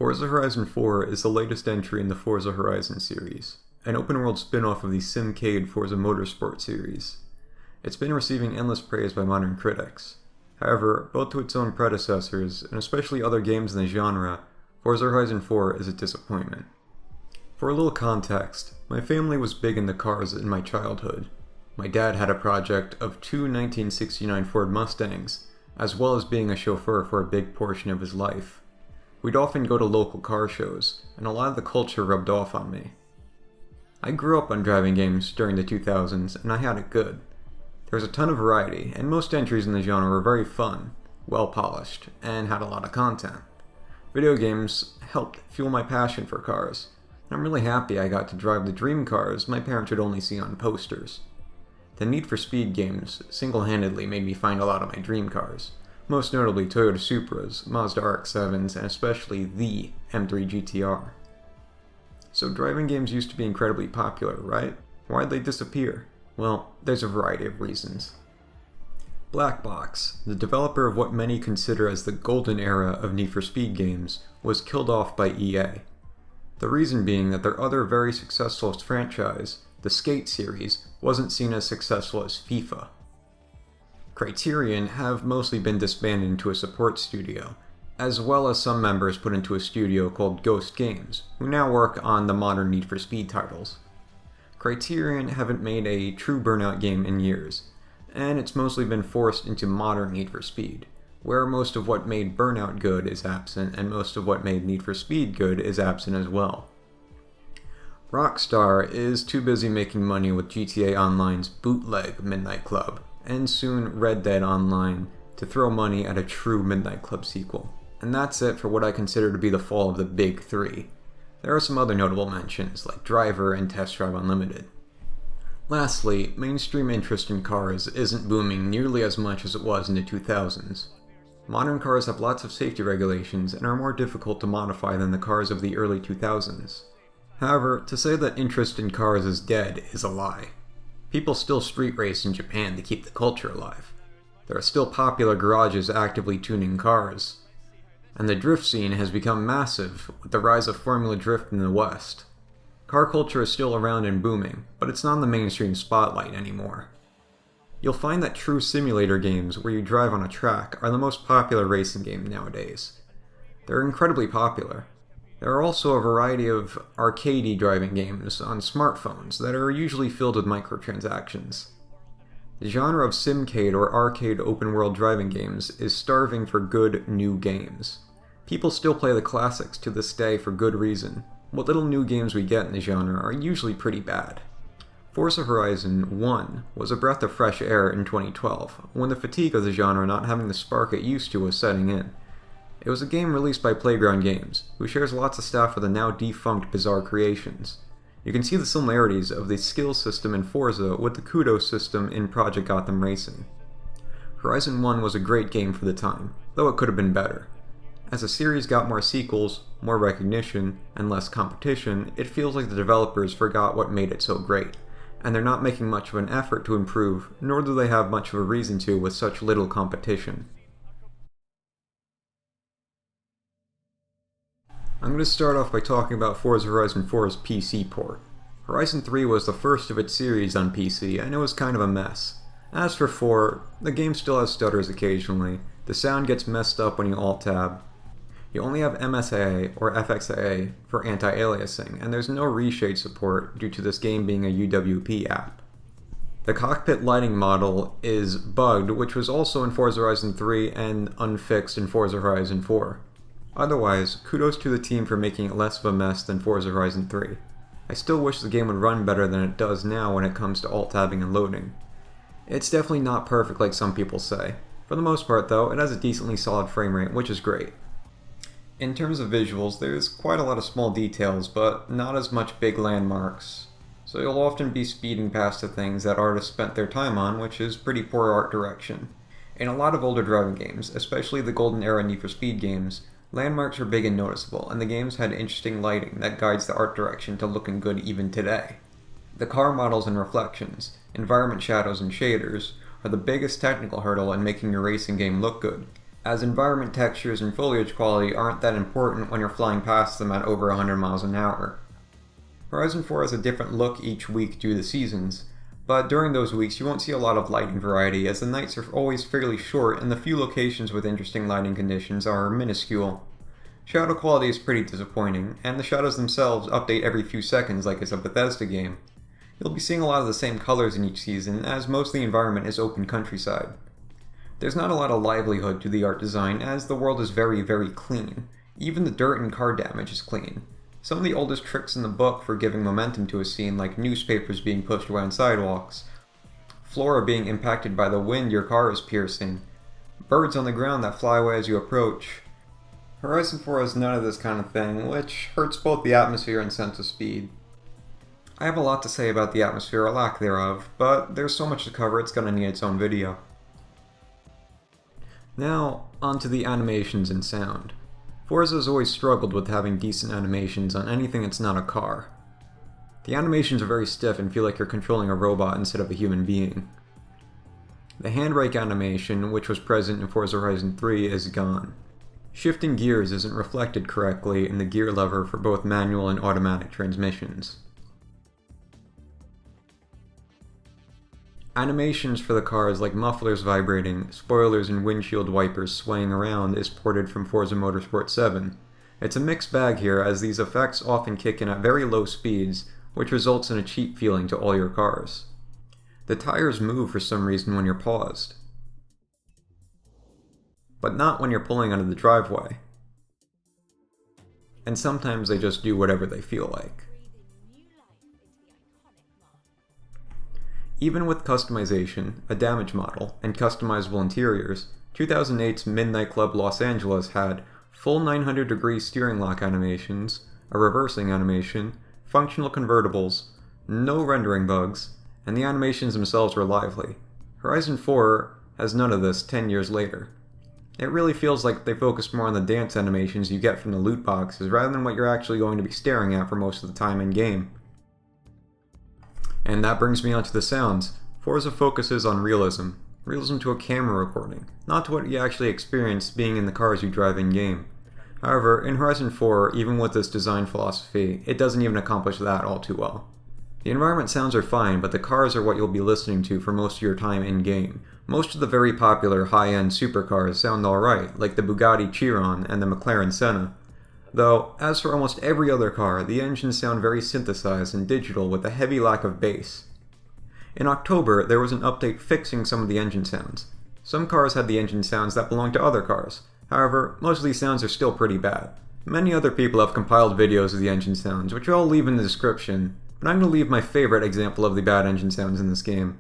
Forza Horizon 4 is the latest entry in the Forza Horizon series, an open-world spin-off of the simcade Forza Motorsport series. It's been receiving endless praise by modern critics. However, both to its own predecessors, and especially other games in the genre, Forza Horizon 4 is a disappointment. For a little context, my family was big into cars in my childhood. My dad had a project of two 1969 Ford Mustangs, as well as being a chauffeur for a big portion of his life. We'd often go to local car shows, and a lot of the culture rubbed off on me. I grew up on driving games during the 2000s, and I had it good. There was a ton of variety, and most entries in the genre were very fun, well-polished, and had a lot of content. Video games helped fuel my passion for cars, and I'm really happy I got to drive the dream cars my parents would only see on posters. The Need for Speed games single-handedly made me find a lot of my dream cars, most notably Toyota Supras, Mazda RX-7s, and especially the M3 GTR. So driving games used to be incredibly popular, right? Why'd they disappear? Well, there's a variety of reasons. Black Box, the developer of what many consider as the golden era of Need for Speed games, was killed off by EA. The reason being that their other very successful franchise, the Skate series, wasn't seen as successful as FIFA. Criterion have mostly been disbanded into a support studio, as well as some members put into a studio called Ghost Games, who now work on the modern Need for Speed titles. Criterion haven't made a true Burnout game in years, and it's mostly been forced into modern Need for Speed, where most of what made Burnout good is absent, and most of what made Need for Speed good is absent as well. Rockstar is too busy making money with GTA Online's bootleg Midnight Club, and soon Red Dead Online, to throw money at a true Midnight Club sequel. And that's it for what I consider to be the fall of the big three. There are some other notable mentions, like Driver and Test Drive Unlimited. Lastly, mainstream interest in cars isn't booming nearly as much as it was in the 2000s. Modern cars have lots of safety regulations and are more difficult to modify than the cars of the early 2000s. However, to say that interest in cars is dead is a lie. People still street race in Japan to keep the culture alive. There are still popular garages actively tuning cars. And the drift scene has become massive with the rise of Formula Drift in the West. Car culture is still around and booming, but it's not in the mainstream spotlight anymore. You'll find that true simulator games where you drive on a track are the most popular racing game nowadays. They're incredibly popular. There are also a variety of arcadey driving games on smartphones that are usually filled with microtransactions. The genre of simcade or arcade open-world driving games is starving for good new games. People still play the classics to this day for good reason. What little new games we get in the genre are usually pretty bad. Forza Horizon 1 was a breath of fresh air in 2012, when the fatigue of the genre not having the spark it used to was setting in. It was a game released by Playground Games, who shares lots of staff with the now defunct Bizarre Creations. You can see the similarities of the skill system in Forza with the kudos system in Project Gotham Racing. Horizon 1 was a great game for the time, though it could have been better. As the series got more sequels, more recognition, and less competition, it feels like the developers forgot what made it so great, and they're not making much of an effort to improve, nor do they have much of a reason to with such little competition. I'm going to start off by talking about Forza Horizon 4's PC port. Horizon 3 was the first of its series on PC, and it was kind of a mess. As for 4, the game still has stutters occasionally, the sound gets messed up when you alt-tab. You only have MSAA or FXAA for anti-aliasing, and there's no reshade support due to this game being a UWP app. The cockpit lighting model is bugged, which was also in Forza Horizon 3 and unfixed in Forza Horizon 4. Otherwise, kudos to the team for making it less of a mess than Forza Horizon 3. I still wish the game would run better than it does now when it comes to alt-tabbing and loading. It's definitely not perfect like some people say. For the most part though, it has a decently solid frame rate, which is great. In terms of visuals, there's quite a lot of small details, but not as much big landmarks. So you'll often be speeding past the things that artists spent their time on, which is pretty poor art direction. In a lot of older driving games, especially the Golden Era Need for Speed games, landmarks were big and noticeable, and the games had interesting lighting that guides the art direction to looking good even today. The car models and reflections, environment shadows and shaders, are the biggest technical hurdle in making your racing game look good, as environment textures and foliage quality aren't that important when you're flying past them at over 100 miles an hour. Horizon 4 has a different look each week due to the seasons, but during those weeks you won't see a lot of lighting variety as the nights are always fairly short and the few locations with interesting lighting conditions are minuscule. Shadow quality is pretty disappointing, and the shadows themselves update every few seconds like it's a Bethesda game. You'll be seeing a lot of the same colors in each season, as most of the environment is open countryside. There's not a lot of livelihood to the art design, as the world is very, very clean. Even the dirt and car damage is clean. Some of the oldest tricks in the book for giving momentum to a scene, like newspapers being pushed away on sidewalks, flora being impacted by the wind your car is piercing, birds on the ground that fly away as you approach. Horizon 4 has none of this kind of thing, which hurts both the atmosphere and sense of speed. I have a lot to say about the atmosphere or lack thereof, but there's so much to cover it's gonna need its own video. Now, onto the animations and sound. Forza has always struggled with having decent animations on anything that's not a car. The animations are very stiff and feel like you're controlling a robot instead of a human being. The handbrake animation, which was present in Forza Horizon 3, is gone. Shifting gears isn't reflected correctly in the gear lever for both manual and automatic transmissions. Animations for the cars like mufflers vibrating, spoilers and windshield wipers swaying around is ported from Forza Motorsport 7. It's a mixed bag here as these effects often kick in at very low speeds, which results in a cheap feeling to all your cars. The tires move for some reason when you're paused, but not when you're pulling out of the driveway. And sometimes they just do whatever they feel like. Even with customization, a damage model, and customizable interiors, 2008's Midnight Club Los Angeles had full 900-degree steering lock animations, a reversing animation, functional convertibles, no rendering bugs, and the animations themselves were lively. Horizon 4 has none of this 10 years later. It really feels like they focused more on the dance animations you get from the loot boxes rather than what you're actually going to be staring at for most of the time in-game. And that brings me on to the sounds. Forza focuses on realism. Realism to a camera recording, not to what you actually experience being in the cars you drive in-game. However, in Horizon 4, even with this design philosophy, it doesn't even accomplish that all too well. The environment sounds are fine, but the cars are what you'll be listening to for most of your time in-game. Most of the very popular high-end supercars sound alright, like the Bugatti Chiron and the McLaren Senna. Though, as for almost every other car, the engines sound very synthesized and digital with a heavy lack of bass. In October, there was an update fixing some of the engine sounds. Some cars had the engine sounds that belonged to other cars. However, most of these sounds are still pretty bad. Many other people have compiled videos of the engine sounds, which I'll leave in the description, but I'm going to leave my favorite example of the bad engine sounds in this game.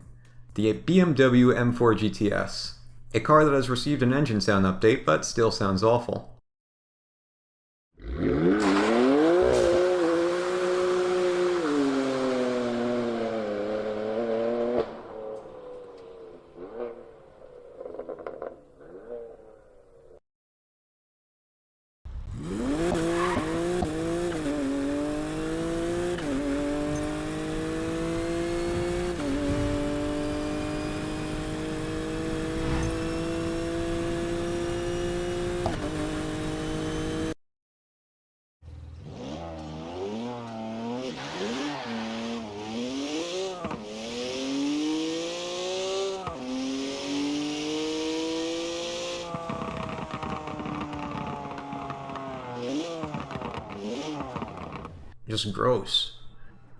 The BMW M4 GTS. A car that has received an engine sound update, but still sounds awful. Just gross.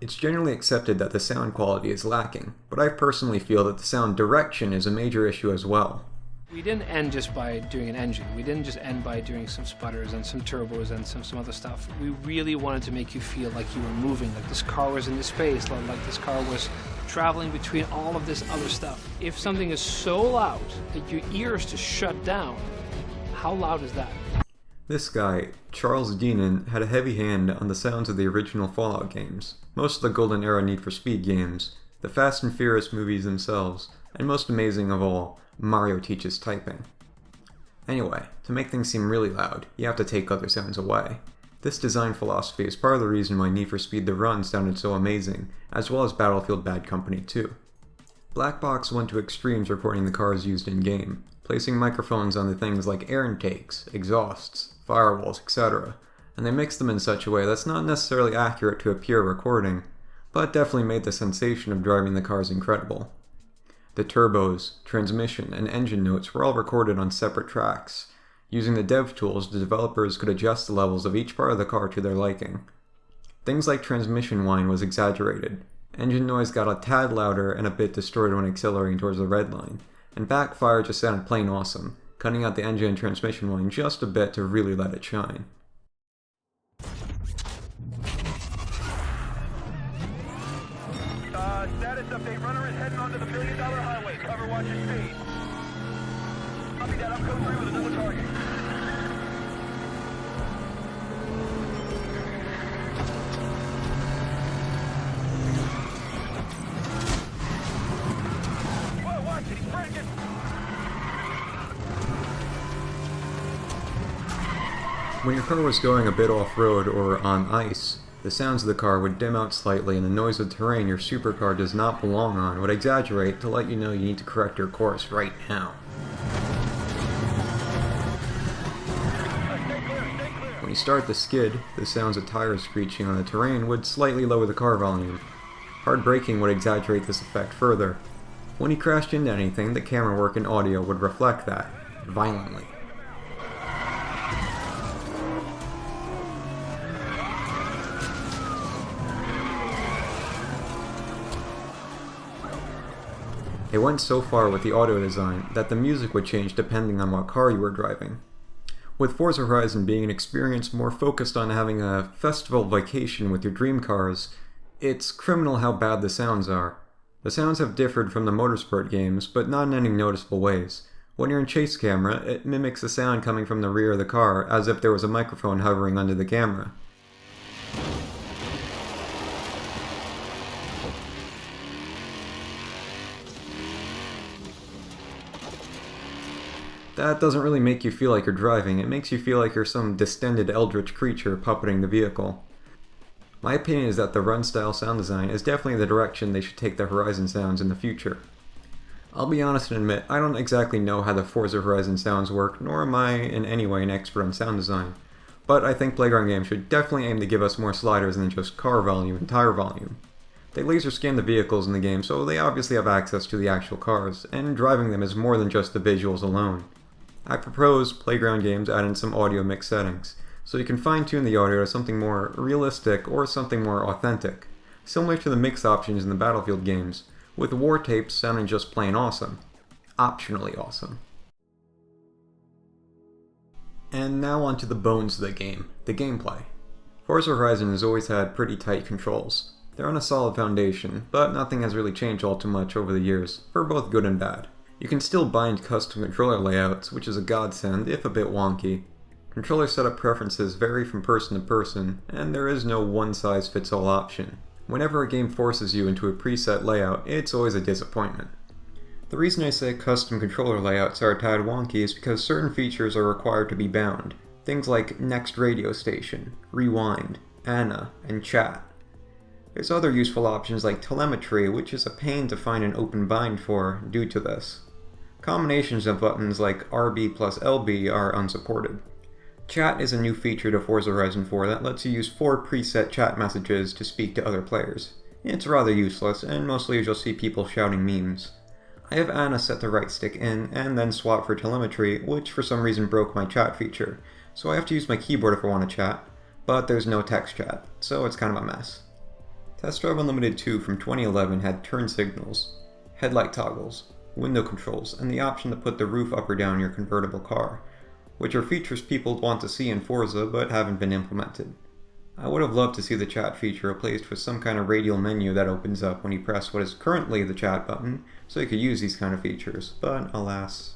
It's generally accepted that the sound quality is lacking, but I personally feel that the sound direction is a major issue as well. We didn't end just by doing an engine. We didn't just end by doing some sputters and some turbos and some other stuff. We really wanted to make you feel like you were moving, like this car was into space, like this car was traveling between all of this other stuff. If something is so loud that your ears just shut down, how loud is that? This guy, Charles Deenan, had a heavy hand on the sounds of the original Fallout games, most of the Golden Era Need for Speed games, the Fast and Furious movies themselves, and most amazing of all, Mario Teaches Typing. Anyway, to make things seem really loud, you have to take other sounds away. This design philosophy is part of the reason why Need for Speed The Run sounded so amazing, as well as Battlefield Bad Company 2. Black Box went to extremes recording the cars used in-game. placing microphones on the things like air intakes, exhausts, firewalls, etc., and they mixed them in such a way that's not necessarily accurate to a pure recording, but definitely made the sensation of driving the cars incredible. The turbos, transmission, and engine notes were all recorded on separate tracks. Using the dev tools, the developers could adjust the levels of each part of the car to their liking. Things like transmission whine was exaggerated, engine noise got a tad louder and a bit distorted when accelerating towards the red line, and backfire just sounded plain awesome, cutting out the engine and transmission whine just a bit to really let it shine. Status update. Runner is heading onto the $1 billion highway. Cover, watch your speed. Copy that. I'm code 3 with another target. Whoa, watch it. He's braking. When your car was going a bit off-road or on ice, the sounds of the car would dim out slightly and the noise of terrain your supercar does not belong on would exaggerate to let you know you need to correct your course right now. When you start the skid, the sounds of tires screeching on the terrain would slightly lower the car volume. Hard braking would exaggerate this effect further. When you crashed into anything, the camera work and audio would reflect that, violently. They went so far with the audio design that the music would change depending on what car you were driving. With Forza Horizon being an experience more focused on having a festival vacation with your dream cars, it's criminal how bad the sounds are. The sounds have differed from the Motorsport games, but not in any noticeable ways. When you're in chase camera, it mimics the sound coming from the rear of the car as if there was a microphone hovering under the camera. That doesn't really make you feel like you're driving, it makes you feel like you're some distended eldritch creature puppeting the vehicle. My opinion is that the run-style sound design is definitely the direction they should take their Horizon sounds in the future. I'll be honest and admit, I don't exactly know how the Forza Horizon sounds work, nor am I in any way an expert on sound design, but I think Playground Games should definitely aim to give us more sliders than just car volume and tire volume. They laser scan the vehicles in the game, so they obviously have access to the actual cars, and driving them is more than just the visuals alone. I propose Playground Games add in some audio mix settings, so you can fine-tune the audio to something more realistic or something more authentic, similar to the mix options in the Battlefield games, with war tapes sounding just plain awesome. Optionally awesome. And now onto the bones of the game, the gameplay. Forza Horizon has always had pretty tight controls. They're on a solid foundation, but nothing has really changed all too much over the years, for both good and bad. You can still bind custom controller layouts, which is a godsend, if a bit wonky. Controller setup preferences vary from person to person, and there is no one-size-fits-all option. Whenever a game forces you into a preset layout, it's always a disappointment. The reason I say custom controller layouts are a tad wonky is because certain features are required to be bound. Things like Next Radio Station, Rewind, Anna, and Chat. There's other useful options like Telemetry, which is a pain to find an open bind for due to this. Combinations of buttons like RB plus LB are unsupported. Chat is a new feature to Forza Horizon 4 that lets you use 4 preset chat messages to speak to other players. It's rather useless, and mostly you'll see people shouting memes. I have Anna set the right stick in, and then swap for Telemetry, which for some reason broke my chat feature, so I have to use my keyboard if I want to chat, but there's no text chat, so it's kind of a mess. Test Drive Unlimited 2 from 2011 had turn signals, headlight toggles, window controls, and the option to put the roof up or down in your convertible car, which are features people want to see in Forza but haven't been implemented. I would have loved to see the chat feature replaced with some kind of radial menu that opens up when you press what is currently the chat button, so you could use these kind of features, but alas.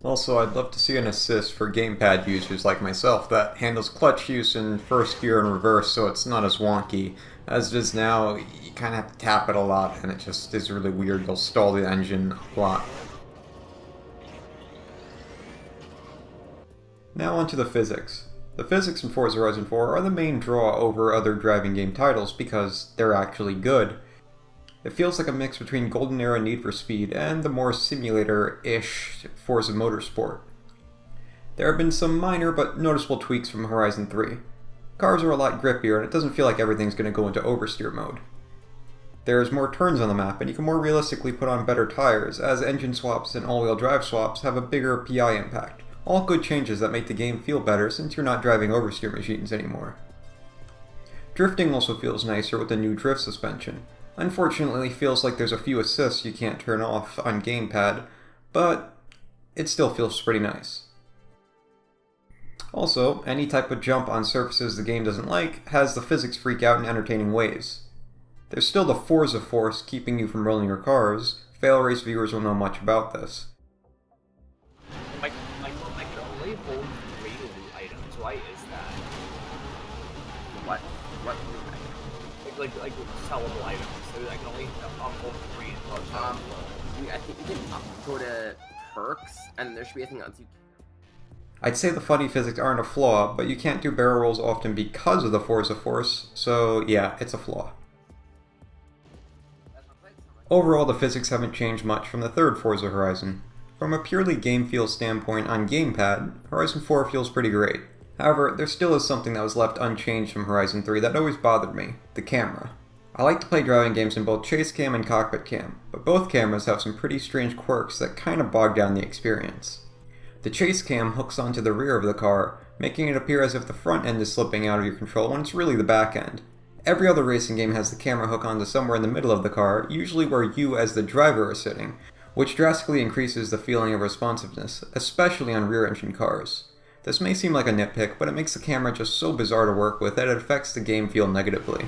Also, I'd love to see an assist for gamepad users like myself that handles clutch use in first gear and reverse so it's not as wonky. As it is now, you kind of have to tap it a lot and it just is really weird. You'll stall the engine a lot. Now onto the physics. The physics in Forza Horizon 4 are the main draw over other driving game titles because they're actually good. It feels like a mix between Golden Era Need for Speed and the more simulator-ish Forza Motorsport. There have been some minor but noticeable tweaks from Horizon 3. Cars are a lot grippier and it doesn't feel like everything's going to go into oversteer mode. There's more turns on the map and you can more realistically put on better tires, as engine swaps and all-wheel drive swaps have a bigger PI impact. All good changes that make the game feel better since you're not driving oversteer machines anymore. Drifting also feels nicer with the new drift suspension. Unfortunately, it feels like there's a few assists you can't turn off on gamepad, but it still feels pretty nice. Also, any type of jump on surfaces the game doesn't like has the physics freak out in entertaining ways. There's still the Forza force keeping you from rolling your cars. Fail race viewers will know much about this. I can only hold 3 loot items. Why is that? What loot item? Like sellable items. So I can only hold 3 in total. I think you can go to perks, and there should be a thing else you. I'd say the funny physics aren't a flaw, but you can't do barrel rolls often because of the Forza force, so yeah, it's a flaw. Overall, the physics haven't changed much from the third Forza Horizon. From a purely game feel standpoint on gamepad, Horizon 4 feels pretty great. However, there still is something that was left unchanged from Horizon 3 that always bothered me: the camera. I like to play driving games in both chase cam and cockpit cam, but both cameras have some pretty strange quirks that kind of bog down the experience. The chase cam hooks onto the rear of the car, making it appear as if the front end is slipping out of your control when it's really the back end. Every other racing game has the camera hook onto somewhere in the middle of the car, usually where you as the driver are sitting, which drastically increases the feeling of responsiveness, especially on rear-engine cars. This may seem like a nitpick, but it makes the camera just so bizarre to work with that it affects the game feel negatively.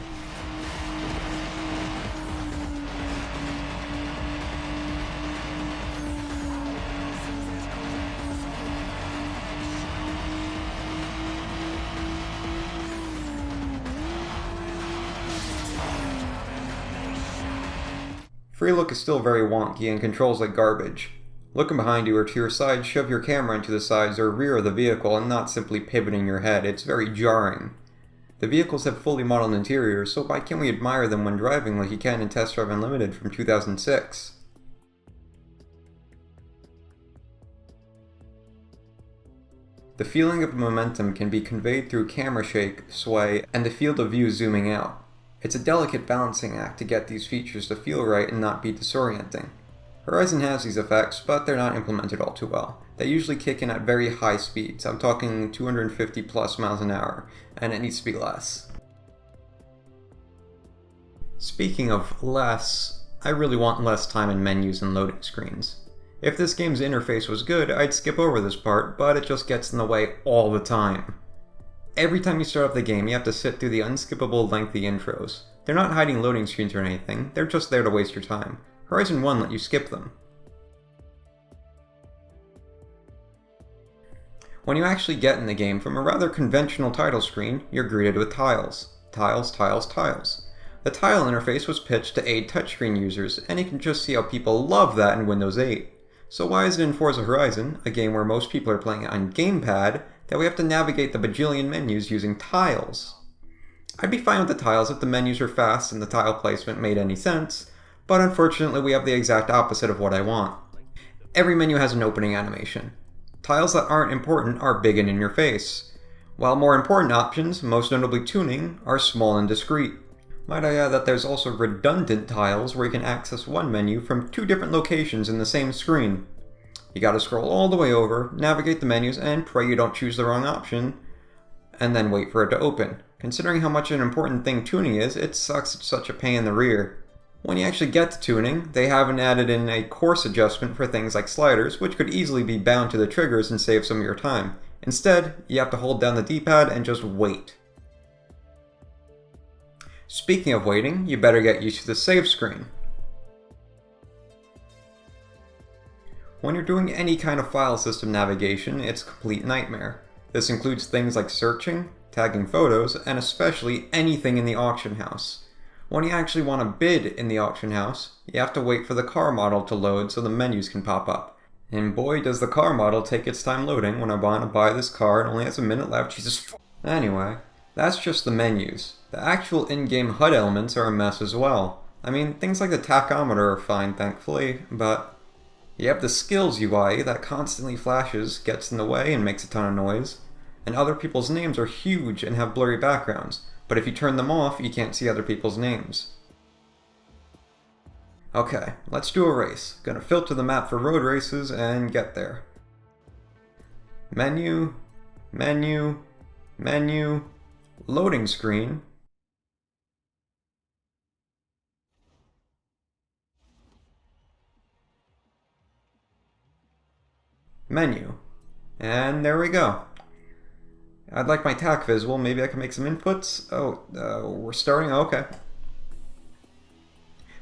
Free look is still very wonky and controls like garbage. Looking behind you or to your side, shove your camera into the sides or rear of the vehicle and not simply pivoting your head. It's very jarring. The vehicles have fully modeled interiors, so why can't we admire them when driving like you can in Test Drive Unlimited from 2006? The feeling of momentum can be conveyed through camera shake, sway, and the field of view zooming out. It's a delicate balancing act to get these features to feel right and not be disorienting. Horizon has these effects, but they're not implemented all too well. They usually kick in at very high speeds. I'm talking 250 plus miles an hour, and it needs to be less. Speaking of less, I really want less time in menus and loading screens. If this game's interface was good, I'd skip over this part, but it just gets in the way all the time. Every time you start up the game, you have to sit through the unskippable lengthy intros. They're not hiding loading screens or anything, they're just there to waste your time. Horizon 1 let you skip them. When you actually get in the game, from a rather conventional title screen, you're greeted with tiles. Tiles, tiles, tiles. The tile interface was pitched to aid touchscreen users, and you can just see how people love that in Windows 8. So why is it in Forza Horizon, a game where most people are playing it on gamepad, that we have to navigate the bajillion menus using tiles? I'd be fine with the tiles if the menus were fast and the tile placement made any sense, but unfortunately we have the exact opposite of what I want. Every menu has an opening animation. Tiles that aren't important are big and in your face, while more important options, most notably tuning, are small and discreet. Might I add that there's also redundant tiles where you can access one menu from 2 different locations in the same screen. You gotta scroll all the way over, navigate the menus, and pray you don't choose the wrong option, and then wait for it to open. Considering how much an important thing tuning is, it sucks it's such a pain in the rear. When you actually get to tuning, they haven't added in a course adjustment for things like sliders, which could easily be bound to the triggers and save some of your time. Instead, you have to hold down the D-pad and just wait. Speaking of waiting, you better get used to the save screen. When you're doing any kind of file system navigation, it's a complete nightmare. This includes things like searching, tagging photos, and especially anything in the auction house. When you actually want to bid in the auction house, you have to wait for the car model to load so the menus can pop up. And boy does the car model take its time loading when I want to buy this car and only has a minute left, Jesus f***. Anyway, that's just the menus. The actual in-game HUD elements are a mess as well. I mean, things like the tachometer are fine, thankfully, but you have the skills UI that constantly flashes, gets in the way, and makes a ton of noise. And other people's names are huge and have blurry backgrounds, but if you turn them off, you can't see other people's names. Okay, let's do a race. Gonna filter the map for road races and get there. Menu, menu, menu, loading screen. Menu. And there we go. I'd like my tac visible. Maybe I can make some inputs. Oh, we're starting? Okay.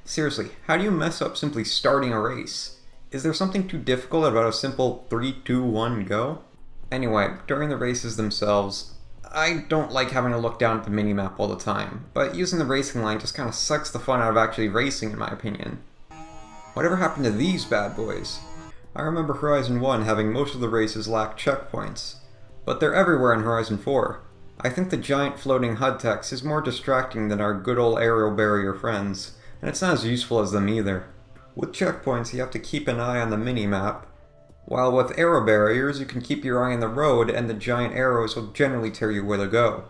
Seriously, how do you mess up simply starting a race? Is there something too difficult about a simple 3, 2, 1, go? Anyway, during the races themselves, I don't like having to look down at the minimap all the time, but using the racing line just kind of sucks the fun out of actually racing in my opinion. Whatever happened to these bad boys? I remember Horizon 1 having most of the races lack checkpoints, but they're everywhere in Horizon 4. I think the giant floating HUD text is more distracting than our good old aerial barrier friends, and it's not as useful as them either. With checkpoints, you have to keep an eye on the minimap, while with arrow barriers, you can keep your eye on the road and the giant arrows will generally tell you where to go.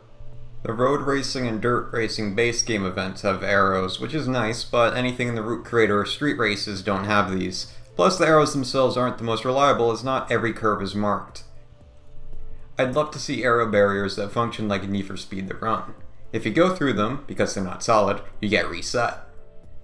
The road racing and dirt racing base game events have arrows, which is nice, but anything in the Route Creator or street races don't have these. Plus, the arrows themselves aren't the most reliable, as not every curve is marked. I'd love to see arrow barriers that function like a Need for Speed The Run. If you go through them, because they're not solid, you get reset.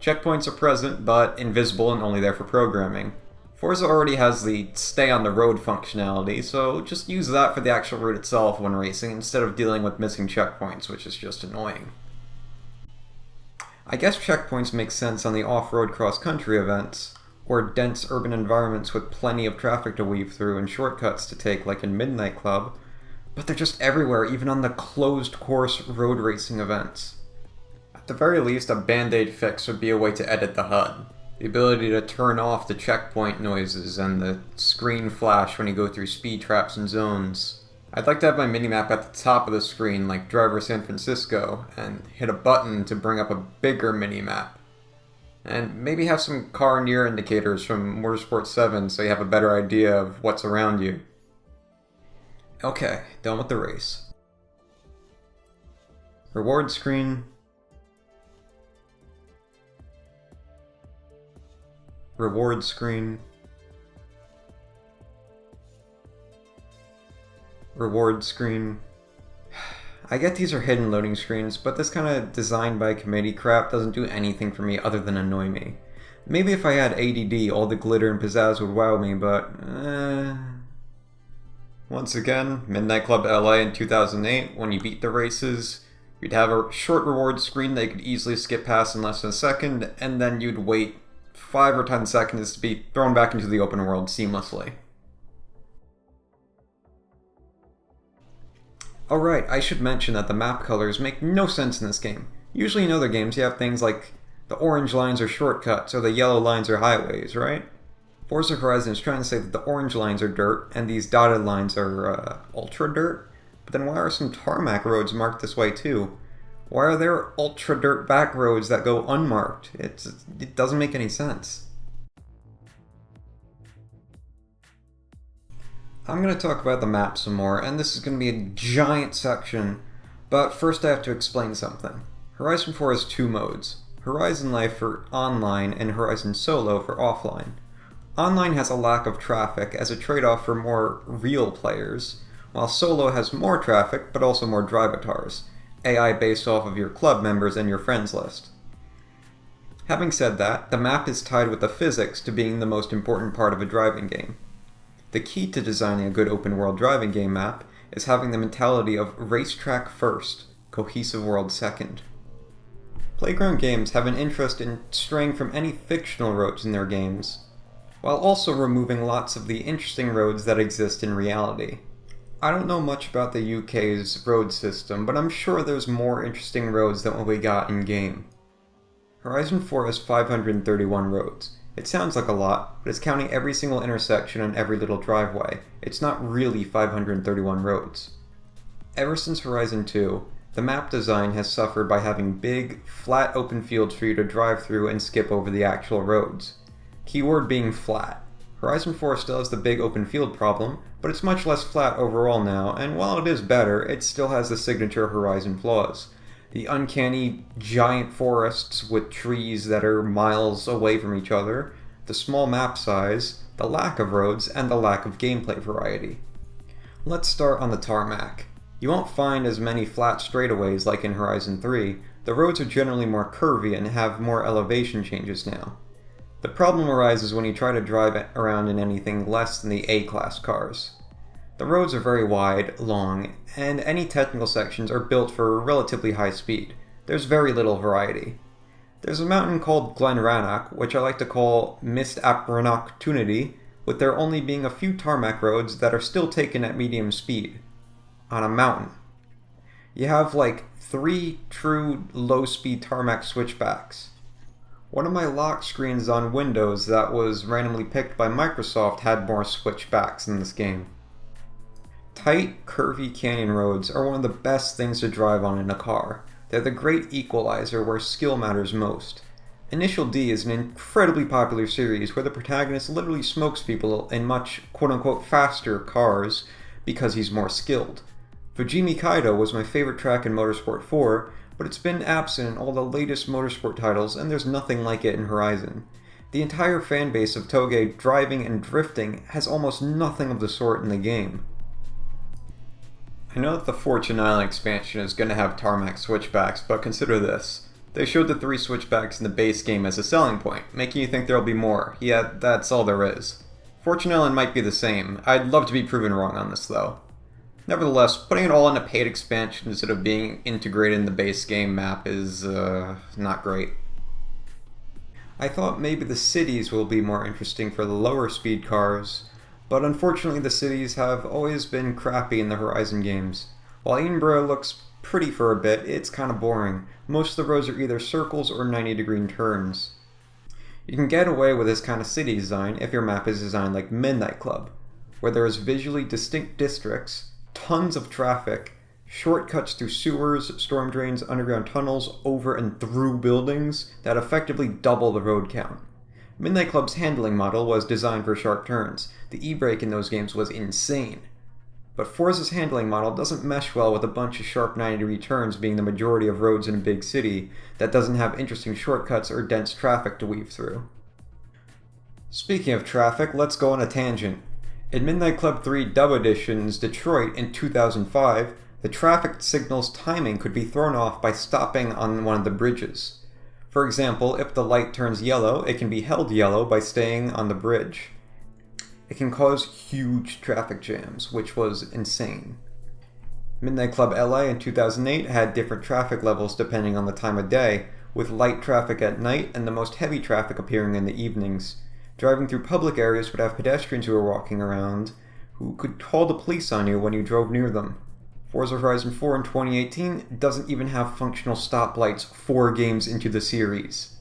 Checkpoints are present, but invisible and only there for programming. Forza already has the stay on the road functionality, so just use that for the actual route itself when racing instead of dealing with missing checkpoints, which is just annoying. I guess checkpoints make sense on the off-road cross-country events, or dense urban environments with plenty of traffic to weave through and shortcuts to take like in Midnight Club, but they're just everywhere, even on the closed-course road racing events. At the very least, a band-aid fix would be a way to edit the HUD. The ability to turn off the checkpoint noises and the screen flash when you go through speed traps and zones. I'd like to have my minimap at the top of the screen like Driver San Francisco, and hit a button to bring up a bigger minimap. And maybe have some car near indicators from Motorsport 7 so you have a better idea of what's around you. Okay, done with the race. Reward screen. Reward screen. Reward screen. I get these are hidden loading screens, but this kind of designed by committee crap doesn't do anything for me other than annoy me. Maybe if I had ADD, all the glitter and pizzazz would wow me, but Once again, Midnight Club LA in 2008, when you beat the races, you'd have a short reward screen that you could easily skip past in less than a second, and then you'd wait 5 or 10 seconds to be thrown back into the open world seamlessly. Alright, I should mention that the map colors make no sense in this game. Usually in other games you have things like the orange lines are shortcuts or the yellow lines are highways, right? Forza Horizon is trying to say that the orange lines are dirt and these dotted lines are ultra dirt, but then why are some tarmac roads marked this way too? Why are there ultra dirt back roads that go unmarked? It doesn't make any sense. I'm going to talk about the map some more, and this is going to be a giant section, but first I have to explain something. Horizon 4 has 2 modes, Horizon Life for online and Horizon Solo for offline. Online has a lack of traffic as a trade-off for more real players, while Solo has more traffic but also more drivatars, AI based off of your club members and your friends list. Having said that, the map is tied with the physics to being the most important part of a driving game. The key to designing a good open-world driving game map is having the mentality of racetrack first, cohesive world second. Playground games have an interest in straying from any fictional roads in their games, while also removing lots of the interesting roads that exist in reality. I don't know much about the UK's road system, but I'm sure there's more interesting roads than what we got in-game. Horizon 4 has 531 roads. It sounds like a lot, but it's counting every single intersection and every little driveway. It's not really 531 roads. Ever since Horizon 2, The map design has suffered by having big, flat open fields for you to drive through and skip over the actual roads. Keyword being flat. Horizon 4 still has the big open field problem, but it's much less flat overall now, and while it is better, it still has the signature Horizon flaws. The uncanny giant forests with trees that are miles away from each other, the small map size, the lack of roads, and the lack of gameplay variety. Let's start on the tarmac. You won't find as many flat straightaways like in Horizon 3. The roads are generally more curvy and have more elevation changes now. The problem arises when you try to drive around in anything less than the A-class cars. The roads are very wide, long, and any technical sections are built for relatively high speed. There's very little variety. There's a mountain called Glen Rannoch, which I like to call Missed Opportunity, with there only being a few tarmac roads that are still taken at medium speed. On a mountain. You have like 3 true low-speed tarmac switchbacks. One of my lock screens on Windows that was randomly picked by Microsoft had more switchbacks in this game. Tight, curvy canyon roads are one of the best things to drive on in a car. They're the great equalizer where skill matters most. Initial D is an incredibly popular series where the protagonist literally smokes people in much quote-unquote faster cars because he's more skilled. Fujimi Kaido was my favorite track in Motorsport 4, but it's been absent in all the latest Motorsport titles and there's nothing like it in Horizon. The entire fanbase of Toge driving and drifting has almost nothing of the sort in the game. I know that the Fortune Island expansion is going to have tarmac switchbacks, but consider this. They showed the 3 switchbacks in the base game as a selling point, making you think there'll be more. Yeah, that's all there is. Fortune Island might be the same. I'd love to be proven wrong on this though. Nevertheless, putting it all in a paid expansion instead of being integrated in the base game map is, not great. I thought maybe the cities will be more interesting for the lower speed cars, but unfortunately the cities have always been crappy in the Horizon games. While Edinburgh looks pretty for a bit, it's kinda boring. Most of the roads are either circles or 90-degree turns. You can get away with this kind of city design if your map is designed like Midnight Club, where there is visually distinct districts, tons of traffic, shortcuts through sewers, storm drains, underground tunnels, over and through buildings that effectively double the road count. Midnight Club's handling model was designed for sharp turns. The e-brake in those games was insane. But Forza's handling model doesn't mesh well with a bunch of sharp 90-degree turns being the majority of roads in a big city that doesn't have interesting shortcuts or dense traffic to weave through. Speaking of traffic, let's go on a tangent. In Midnight Club 3 Dub Edition's Detroit in 2005, the traffic signal's timing could be thrown off by stopping on one of the bridges. For example, if the light turns yellow, it can be held yellow by staying on the bridge. It can cause huge traffic jams, which was insane. Midnight Club LA in 2008 had different traffic levels depending on the time of day, with light traffic at night and the most heavy traffic appearing in the evenings. Driving through public areas would have pedestrians who were walking around, who could call the police on you when you drove near them. Forza Horizon 4 in 2018 doesn't even have functional stoplights 4 games into the series.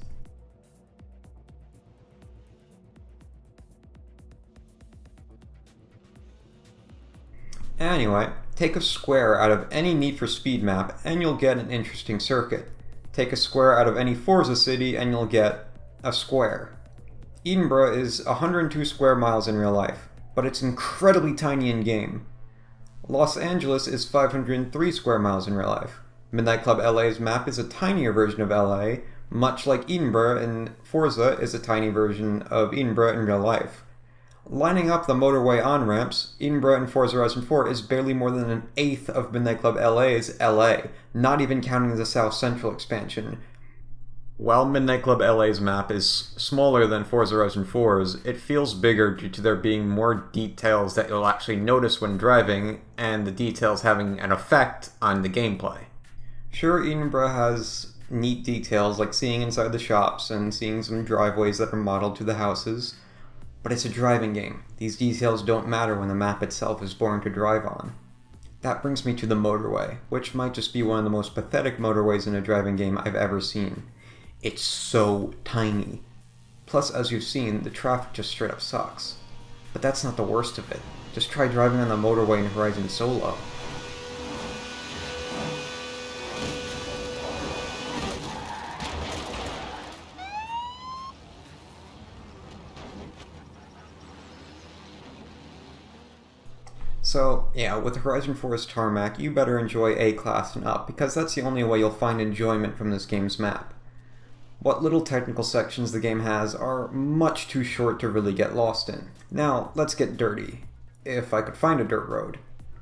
Anyway, take a square out of any Need for Speed map and you'll get an interesting circuit. Take a square out of any Forza city and you'll get a square. Edinburgh is 102 square miles in real life, but it's incredibly tiny in game. Los Angeles is 503 square miles in real life. Midnight Club LA's map is a tinier version of LA, much like Edinburgh, and Forza is a tiny version of Edinburgh in real life. Lining up the motorway on-ramps, Edinburgh in Forza Horizon 4 is barely more than an eighth of Midnight Club LA's LA, not even counting the South Central expansion. While Midnight Club LA's map is smaller than Forza Horizon 4's, it feels bigger due to there being more details that you'll actually notice when driving, and the details having an effect on the gameplay. Sure, Edinburgh has neat details like seeing inside the shops and seeing some driveways that are modeled to the houses, but it's a driving game. These details don't matter when the map itself is boring to drive on. That brings me to the motorway, which might just be one of the most pathetic motorways in a driving game I've ever seen. It's so tiny. Plus, as you've seen, the traffic just straight up sucks. But that's not the worst of it. Just try driving on the motorway in Horizon Solo. So, yeah, with Horizon 4's tarmac, you better enjoy A-Class and up, because that's the only way you'll find enjoyment from this game's map. What little technical sections the game has are much too short to really get lost in. Now, let's get dirty. If I could find a dirt road.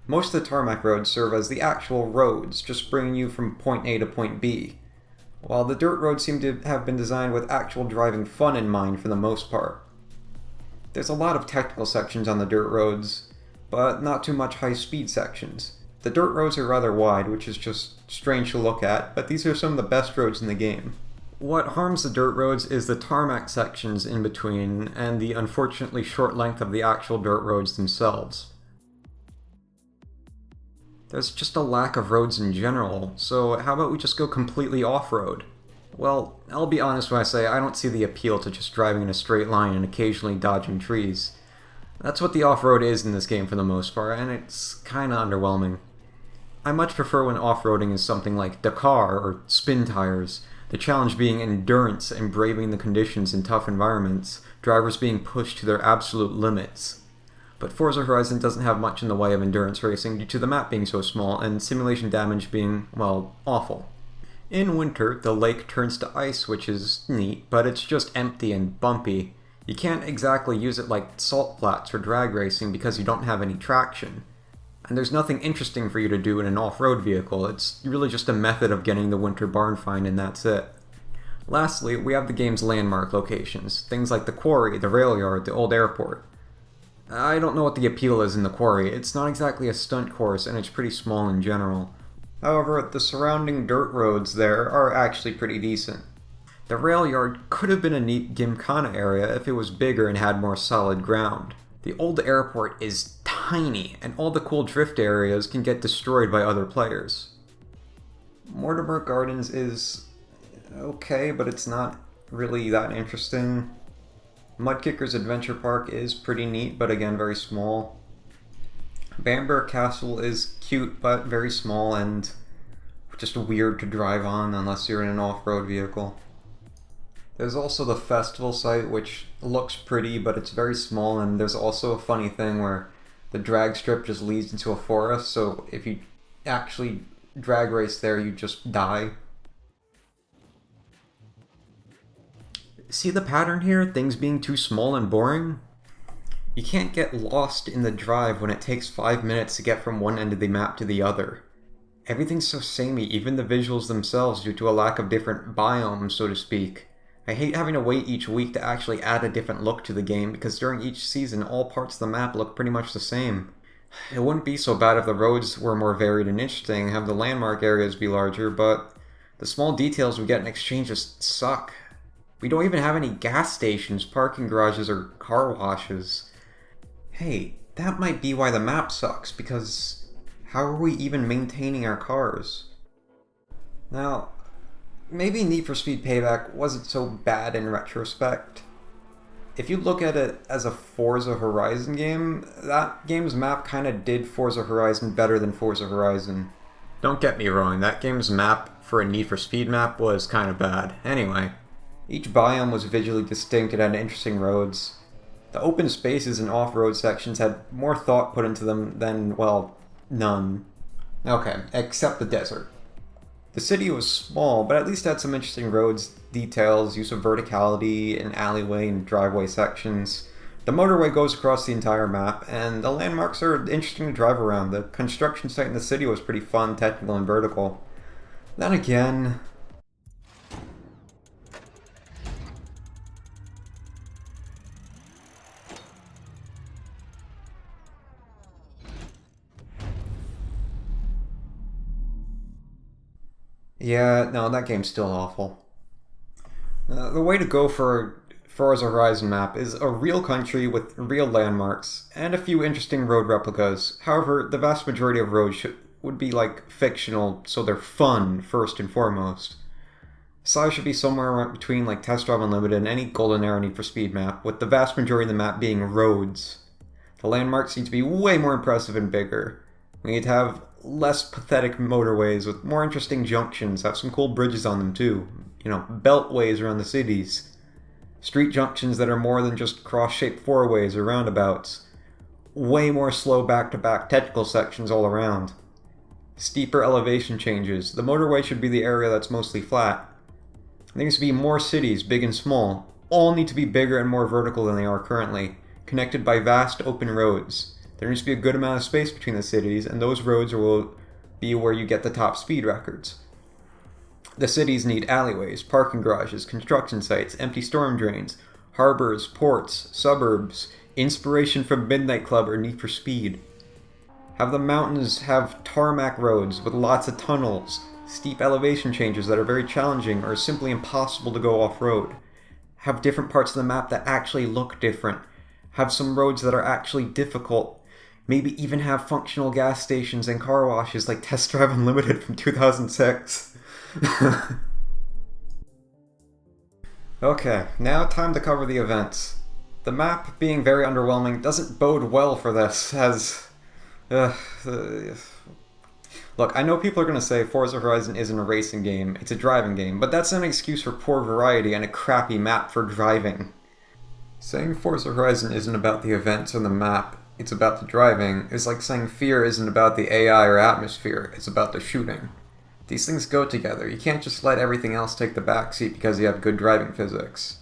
Most of the tarmac roads serve as the actual roads, just bringing you from point A to point B, while the dirt roads seem to have been designed with actual driving fun in mind for the most part. There's a lot of technical sections on the dirt roads, but not too much high-speed sections. The dirt roads are rather wide, which is just strange to look at, but these are some of the best roads in the game. What harms the dirt roads is the tarmac sections in between, and the unfortunately short length of the actual dirt roads themselves. There's just a lack of roads in general, so how about we just go completely off-road? Well, I'll be honest when I say I don't see the appeal to just driving in a straight line and occasionally dodging trees. That's what the off-road is in this game for the most part, and it's kinda underwhelming. I much prefer when off-roading is something like Dakar or spin tires, the challenge being endurance and braving the conditions in tough environments, drivers being pushed to their absolute limits. But Forza Horizon doesn't have much in the way of endurance racing due to the map being so small and simulation damage being, well, awful. In winter, the lake turns to ice, which is neat, but it's just empty and bumpy. You can't exactly use it like salt flats for drag racing because you don't have any traction. And there's nothing interesting for you to do in an off-road vehicle. It's really just a method of getting the winter barn find and that's it. Lastly, we have the game's landmark locations, things like the quarry, the rail yard, the old airport. I don't know what the appeal is in the quarry. It's not exactly a stunt course and it's pretty small in general. However, the surrounding dirt roads there are actually pretty decent. The rail yard could have been a neat Gymkhana area if it was bigger and had more solid ground. The old airport is tiny, and all the cool drift areas can get destroyed by other players. Mortimer Gardens is okay, but it's not really that interesting. Mudkicker's Adventure Park is pretty neat, but again, very small. Bamberg Castle is cute, but very small and just weird to drive on unless you're in an off-road vehicle. There's also the festival site, which looks pretty, but it's very small, and there's also a funny thing where the drag strip just leads into a forest, so if you actually drag race there, you just die. See the pattern here? Things being too small and boring? You can't get lost in the drive when it takes 5 minutes to get from one end of the map to the other. Everything's so samey, even the visuals themselves, due to a lack of different biomes, so to speak. I hate having to wait each week to actually add a different look to the game, because during each season, all parts of the map look pretty much the same. It wouldn't be so bad if the roads were more varied and interesting, have the landmark areas be larger, but the small details we get in exchange just suck. We don't even have any gas stations, parking garages, or car washes. Hey, that might be why the map sucks, because how are we even maintaining our cars? Now, maybe Need for Speed Payback wasn't so bad in retrospect. If you look at it as a Forza Horizon game, that game's map kinda did Forza Horizon better than Forza Horizon. Don't get me wrong, that game's map for a Need for Speed map was kinda bad. Anyway, each biome was visually distinct and had interesting roads. The open spaces and off-road sections had more thought put into them than, well, none. Okay, except the desert. The city was small, but at least had some interesting roads, details, use of verticality, an alleyway and driveway sections. The motorway goes across the entire map, and the landmarks are interesting to drive around. The construction site in the city was pretty fun, technical, and vertical. Then again, yeah, no, that game's still awful. The way to go for Forza Horizon map is a real country with real landmarks and a few interesting road replicas. However, the vast majority of roads would be like fictional, so they're fun first and foremost. Size should be somewhere between like Test Drive Unlimited and any Golden Era Need for Speed map, with the vast majority of the map being roads. The landmarks need to be way more impressive and bigger. We need to have less pathetic motorways with more interesting junctions, have some cool bridges on them too. You know, beltways around the cities. Street junctions that are more than just cross-shaped four-ways or roundabouts. way more slow back-to-back technical sections all around. Steeper elevation changes. The motorway should be the area that's mostly flat. There needs to be more cities, big and small. All need to be bigger and more vertical than they are currently, connected by vast open roads. There needs to be a good amount of space between the cities, and those roads will be where you get the top speed records. The cities need alleyways, parking garages, construction sites, empty storm drains, harbors, ports, suburbs, inspiration from Midnight Club or Need for Speed. Have the mountains have tarmac roads with lots of tunnels, steep elevation changes that are very challenging or simply impossible to go off-road. Have different parts of the map that actually look different. Have some roads that are actually difficult. Maybe even have functional gas stations and car washes like Test Drive Unlimited from 2006. Okay, now time to cover the events. The map being very underwhelming doesn't bode well for this, as... Look, I know people are going to say Forza Horizon isn't a racing game, it's a driving game, but that's an excuse for poor variety and a crappy map for driving. Saying Forza Horizon isn't about the events or the map, it's about the driving, is like saying Fear isn't about the AI or atmosphere, it's about the shooting. These things go together. You can't just let everything else take the backseat because you have good driving physics.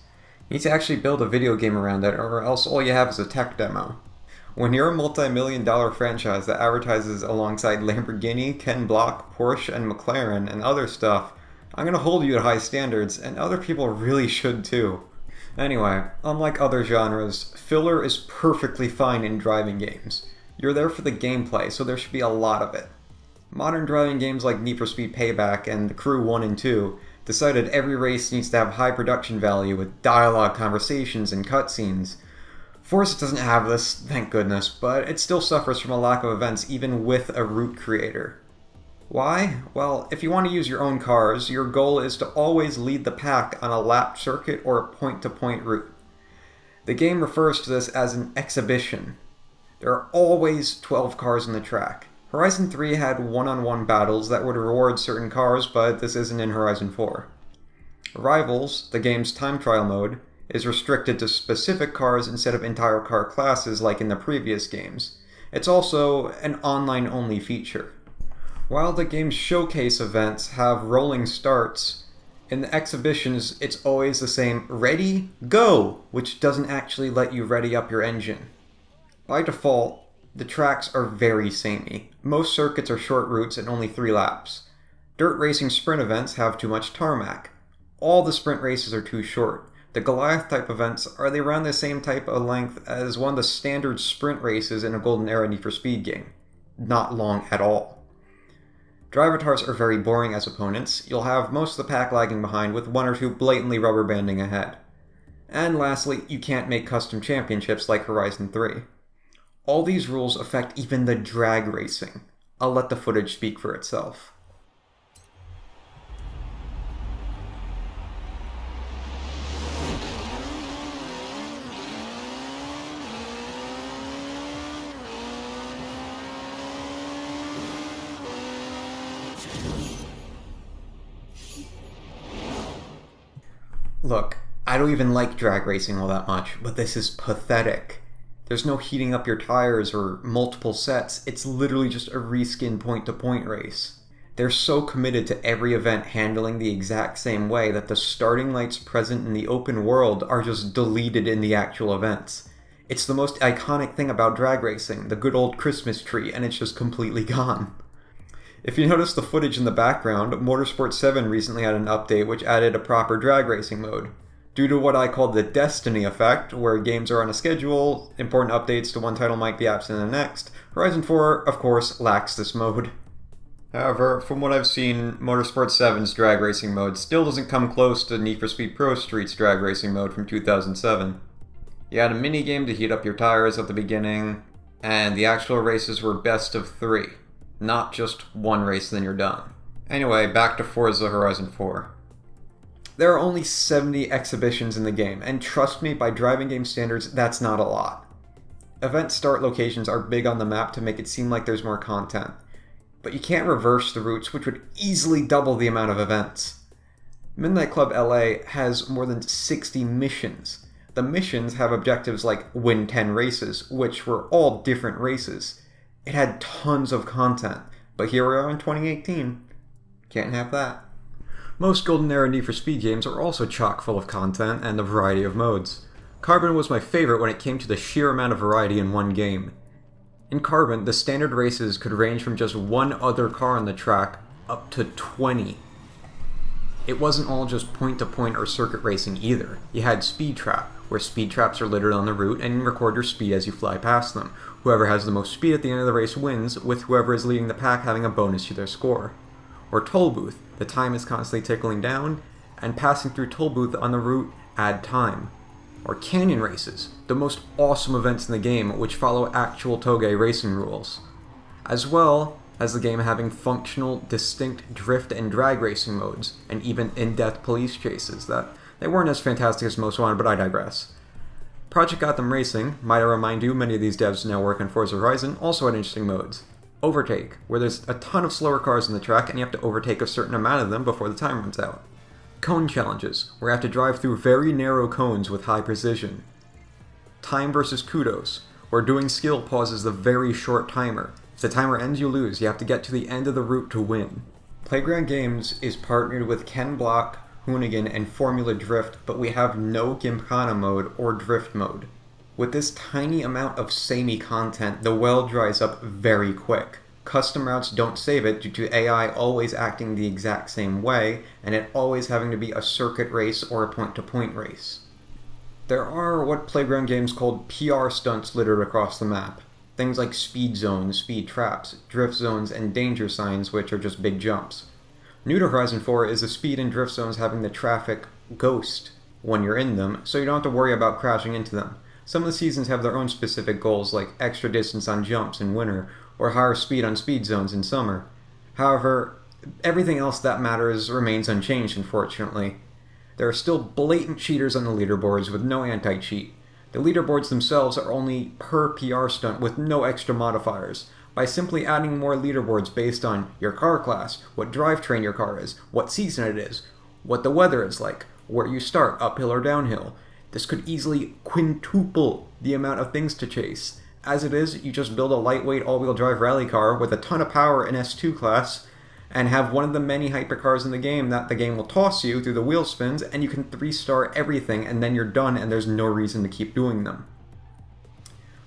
You need to actually build a video game around it, or else all you have is a tech demo. When you're a multi-million-dollar franchise that advertises alongside Lamborghini, Ken Block, Porsche, and McLaren, and other stuff, I'm gonna hold you to high standards, and other people really should too. Anyway, unlike other genres, filler is perfectly fine in driving games. You're there for the gameplay, so there should be a lot of it. Modern driving games like Need for Speed Payback and The Crew 1 and 2 decided every race needs to have high production value with dialogue, conversations, and cutscenes. Forza doesn't have this, thank goodness, but it still suffers from a lack of events even with a route creator. Why? Well, if you want to use your own cars, your goal is to always lead the pack on a lapped circuit or a point-to-point route. The game refers to this as an exhibition. There are always 12 cars on the track. Horizon 3 had one-on-one battles that would reward certain cars, but this isn't in Horizon 4. Rivals, the game's time trial mode, is restricted to specific cars instead of entire car classes like in the previous games. It's also an online-only feature. While the game's showcase events have rolling starts, in the exhibitions it's always the same ready, go, which doesn't actually let you ready up your engine. By default, the tracks are very samey. Most circuits are short routes and only 3 laps. Dirt racing sprint events have too much tarmac. All the sprint races are too short. The Goliath type events are around the same type of length as one of the standard sprint races in a Golden Era Need for Speed game. Not long at all. Drivatars are very boring as opponents. You'll have most of the pack lagging behind with 1 or 2 blatantly rubber banding ahead. And lastly, you can't make custom championships like Horizon 3. All these rules affect even the drag racing. I'll let the footage speak for itself. Look, I don't even like drag racing all that much, but this is pathetic. There's no heating up your tires or multiple sets, it's literally just a reskin point-to-point race. They're so committed to every event handling the exact same way that the starting lights present in the open world are just deleted in the actual events. It's the most iconic thing about drag racing, the good old Christmas tree, and it's just completely gone. If you notice the footage in the background, Motorsport 7 recently had an update which added a proper drag racing mode. Due to what I call the Destiny effect, where games are on a schedule, important updates to one title might be absent in the next, Horizon 4, of course, lacks this mode. However, from what I've seen, Motorsport 7's drag racing mode still doesn't come close to Need for Speed Pro Street's drag racing mode from 2007. You had a minigame to heat up your tires at the beginning, and the actual races were best of 3. Not just one race then you're done. Anyway, back to Forza Horizon 4. There are only 70 exhibitions in the game, and trust me, by driving game standards, that's not a lot. Event start locations are big on the map to make it seem like there's more content, but you can't reverse the routes, which would easily double the amount of events. Midnight Club LA has more than 60 missions. The missions have objectives like win 10 races, which were all different races. It had tons of content, but here we are in 2018. Can't have that. Most Golden Era Need for Speed games are also chock full of content and a variety of modes. Carbon was my favorite when it came to the sheer amount of variety in one game. In Carbon, the standard races could range from just one other car on the track up to 20. It wasn't all just point-to-point or circuit racing either. You had Speed Trap, where speed traps are littered on the route and you record your speed as you fly past them. Whoever has the most speed at the end of the race wins, with whoever is leading the pack having a bonus to their score. Or Toll Booth, the time is constantly tickling down, and passing through Toll Booth on the route add time. Or Canyon Races, the most awesome events in the game which follow actual Toge racing rules. As well as the game having functional, distinct drift and drag racing modes, and even in-depth police chases that they weren't as fantastic as most wanted, but I digress. Project Gotham Racing, might I remind you, many of these devs now work on Forza Horizon, also had interesting modes. Overtake, where there's a ton of slower cars on the track and you have to overtake a certain amount of them before the time runs out. Cone Challenges, where you have to drive through very narrow cones with high precision. Time versus Kudos, where doing skill pauses the very short timer. If the timer ends, you lose. You have to get to the end of the route to win. Playground Games is partnered with Ken Block, Hoonigan, and Formula Drift, but we have no Gymkhana mode or Drift mode. With this tiny amount of samey content, the well dries up very quick. Custom routes don't save it due to AI always acting the exact same way, and it always having to be a circuit race or a point-to-point race. There are what Playground Games called PR stunts littered across the map. Things like speed zones, speed traps, drift zones, and danger signs, which are just big jumps. New to Horizon 4 is the speed and drift zones having the traffic ghost when you're in them, so you don't have to worry about crashing into them. Some of the seasons have their own specific goals, like extra distance on jumps in winter, or higher speed on speed zones in summer. However, everything else that matters remains unchanged, unfortunately. There are still blatant cheaters on the leaderboards with no anti-cheat. The leaderboards themselves are only per PR stunt with no extra modifiers. By simply adding more leaderboards based on your car class, what drivetrain your car is, what season it is, what the weather is like, where you start, uphill or downhill. This could easily quintuple the amount of things to chase. As it is, you just build a lightweight all-wheel drive rally car with a ton of power in S2 class, and have one of the many hypercars in the game that the game will toss you through the wheel spins, and you can 3-star everything, and then you're done and there's no reason to keep doing them.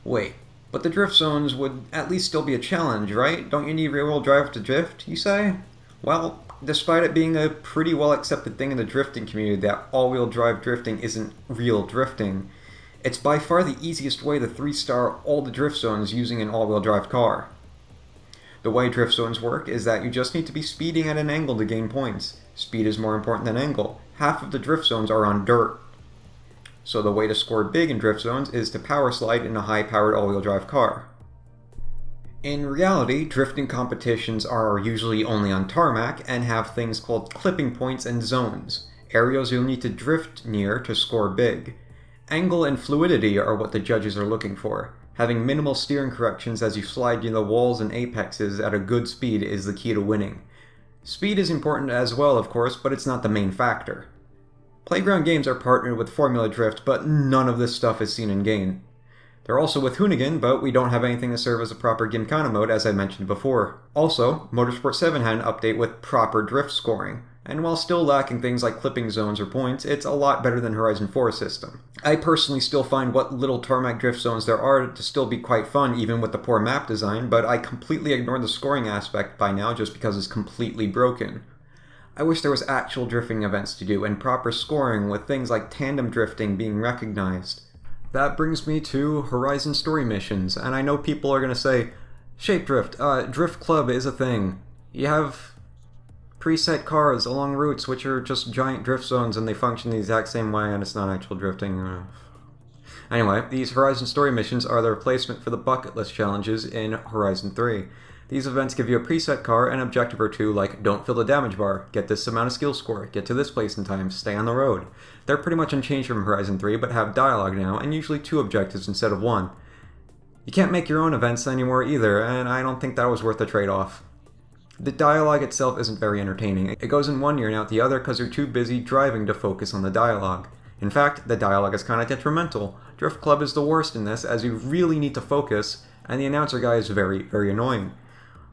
Wait, but the drift zones would at least still be a challenge, right? Don't you need rear-wheel drive to drift, you say? Well, despite it being a pretty well-accepted thing in the drifting community that all-wheel drive drifting isn't real drifting, it's by far the easiest way to 3-star all the drift zones using an all-wheel drive car. The way drift zones work is that you just need to be speeding at an angle to gain points. Speed is more important than angle. Half of the drift zones are on dirt. So the way to score big in drift zones is to power slide in a high-powered all-wheel drive car. In reality, drifting competitions are usually only on tarmac and have things called clipping points and zones, areas you'll need to drift near to score big. Angle and fluidity are what the judges are looking for. Having minimal steering corrections as you slide near the walls and apexes at a good speed is the key to winning. Speed is important as well, of course, but it's not the main factor. Playground Games are partnered with Formula Drift, but none of this stuff is seen in-game. They're also with Hoonigan, but we don't have anything to serve as a proper Gymkhana mode, as I mentioned before. Also, Motorsport 7 had an update with proper drift scoring, and while still lacking things like clipping zones or points, it's a lot better than Horizon 4's system. I personally still find what little tarmac drift zones there are to still be quite fun, even with the poor map design, but I completely ignored the scoring aspect by now just because it's completely broken. I wish there was actual drifting events to do, and proper scoring with things like tandem drifting being recognized. That brings me to Horizon story missions, and I know people are going to say, Shape Drift, Drift Club is a thing. You have preset cars along routes which are just giant drift zones and they function the exact same way and it's not actual drifting. Anyway, these Horizon story missions are the replacement for the bucket list challenges in Horizon 3. These events give you a preset car and an objective or two like don't fill the damage bar, get this amount of skill score, get to this place in time, stay on the road. They're pretty much unchanged from Horizon 3 but have dialogue now and usually 2 objectives instead of 1. You can't make your own events anymore either, and I don't think that was worth the trade-off. The dialogue itself isn't very entertaining. It goes in one ear and out the other because you're too busy driving to focus on the dialogue. In fact, the dialogue is kind of detrimental. Drift Club is the worst in this, as you really need to focus, and the announcer guy is very, very annoying.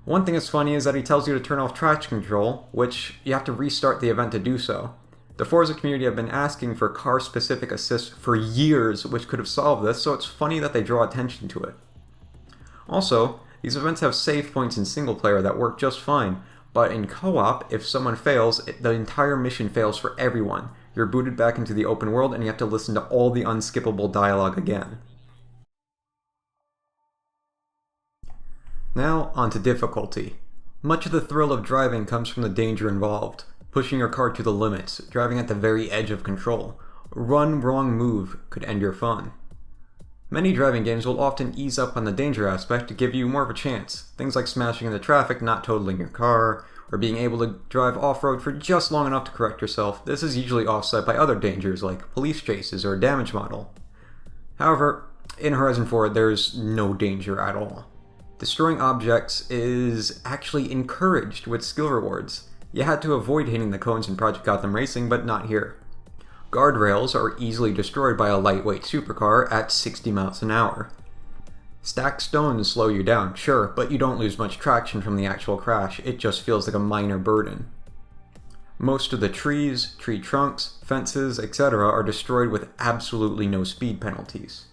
One thing that's funny is that he tells you to turn off traction control, which you have to restart the event to do so. The Forza community have been asking for car-specific assists for years, which could have solved this, so it's funny that they draw attention to it. Also, these events have save points in single player that work just fine, but in co-op, if someone fails, the entire mission fails for everyone. You're booted back into the open world and you have to listen to all the unskippable dialogue again. Now, onto difficulty. Much of the thrill of driving comes from the danger involved. Pushing your car to the limits, driving at the very edge of control. One wrong move could end your fun. Many driving games will often ease up on the danger aspect to give you more of a chance. Things like smashing into traffic, not totaling your car, or being able to drive off-road for just long enough to correct yourself. This is usually offset by other dangers like police chases or damage model. However, in Horizon 4 there's no danger at all. Destroying objects is actually encouraged with skill rewards. You had to avoid hitting the cones in Project Gotham Racing, but not here. Guardrails are easily destroyed by a lightweight supercar at 60 miles an hour. Stacked stones slow you down, sure, but you don't lose much traction from the actual crash, it just feels like a minor burden. Most of the trees, tree trunks, fences, etc. are destroyed with absolutely no speed penalties.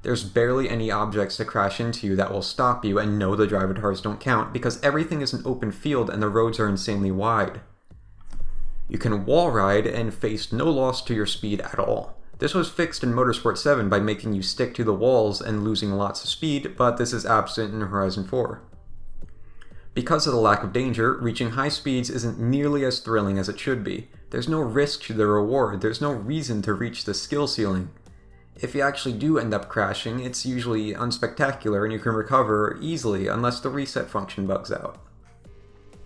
There's barely any objects to crash into you that will stop you, and no, the driver cars don't count, because everything is an open field and the roads are insanely wide. You can wall ride and face no loss to your speed at all. This was fixed in Motorsport 7 by making you stick to the walls and losing lots of speed, but this is absent in Horizon 4. Because of the lack of danger, reaching high speeds isn't nearly as thrilling as it should be. There's no risk to the reward, there's no reason to reach the skill ceiling. If you actually do end up crashing, it's usually unspectacular and you can recover easily unless the reset function bugs out.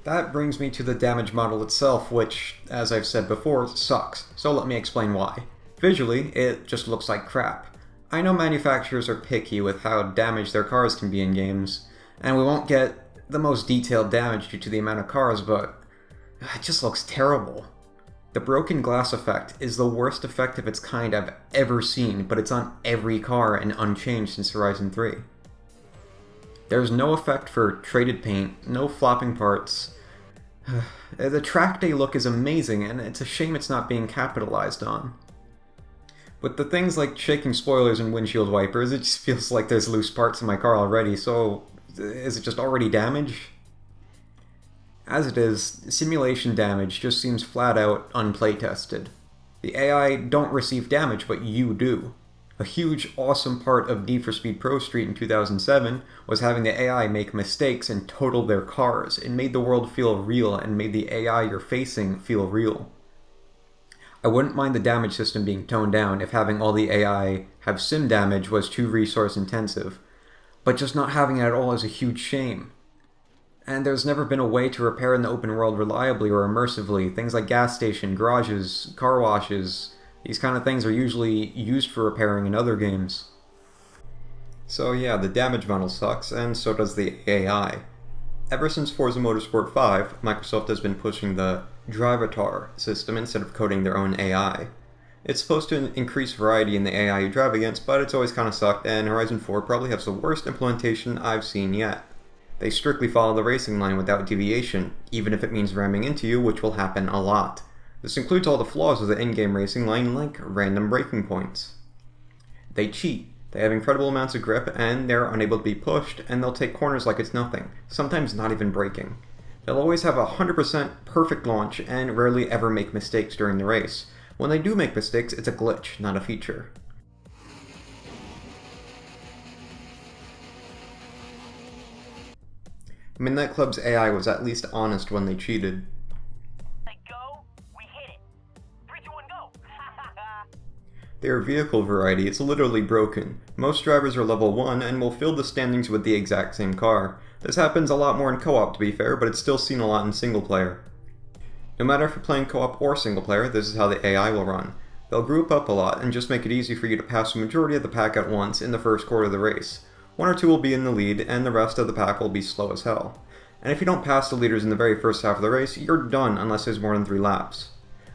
That brings me to the damage model itself, which, as I've said before, sucks, so let me explain why. Visually, it just looks like crap. I know manufacturers are picky with how damaged their cars can be in games, and we won't get the most detailed damage due to the amount of cars, but it just looks terrible. The broken glass effect is the worst effect of its kind I've ever seen, but it's on every car and unchanged since Horizon 3. There's no effect for traded paint, no flopping parts. The track day look is amazing, and it's a shame it's not being capitalized on. With the things like shaking spoilers and windshield wipers, it just feels like there's loose parts in my car already, so is it just already damage? As it is, simulation damage just seems flat out unplay-tested. The AI don't receive damage, but you do. A huge, awesome part of Need for Speed Pro Street in 2007 was having the AI make mistakes and total their cars. It made the world feel real and made the AI you're facing feel real. I wouldn't mind the damage system being toned down if having all the AI have sim damage was too resource intensive, but just not having it at all is a huge shame. And there's never been a way to repair in the open world reliably or immersively. Things like gas station, garages, car washes, these kind of things are usually used for repairing in other games. So yeah, the damage model sucks, and so does the AI. Ever since Forza Motorsport 5, Microsoft has been pushing the Drivatar system instead of coding their own AI. It's supposed to increase variety in the AI you drive against, but it's always kind of sucked, and Horizon 4 probably has the worst implementation I've seen yet. They strictly follow the racing line without deviation, even if it means ramming into you, which will happen a lot. This includes all the flaws of the in-game racing line, like random braking points. They cheat. They have incredible amounts of grip, and they're unable to be pushed, and they'll take corners like it's nothing, sometimes not even braking. They'll always have a 100% perfect launch, and rarely ever make mistakes during the race. When they do make mistakes, it's a glitch, not a feature. Midnight Club's AI was at least honest when they cheated. Go, we hit it. 3, 2, 1, go. Their vehicle variety is literally broken. Most drivers are level 1 and will fill the standings with the exact same car. This happens a lot more in co-op to be fair, but it's still seen a lot in single player. No matter if you're playing co-op or single player, this is how the AI will run. They'll group up a lot and just make it easy for you to pass the majority of the pack at once in the first quarter of the race. 1 or 2 will be in the lead, and the rest of the pack will be slow as hell. And if you don't pass the leaders in the very first half of the race, you're done unless there's more than 3 laps.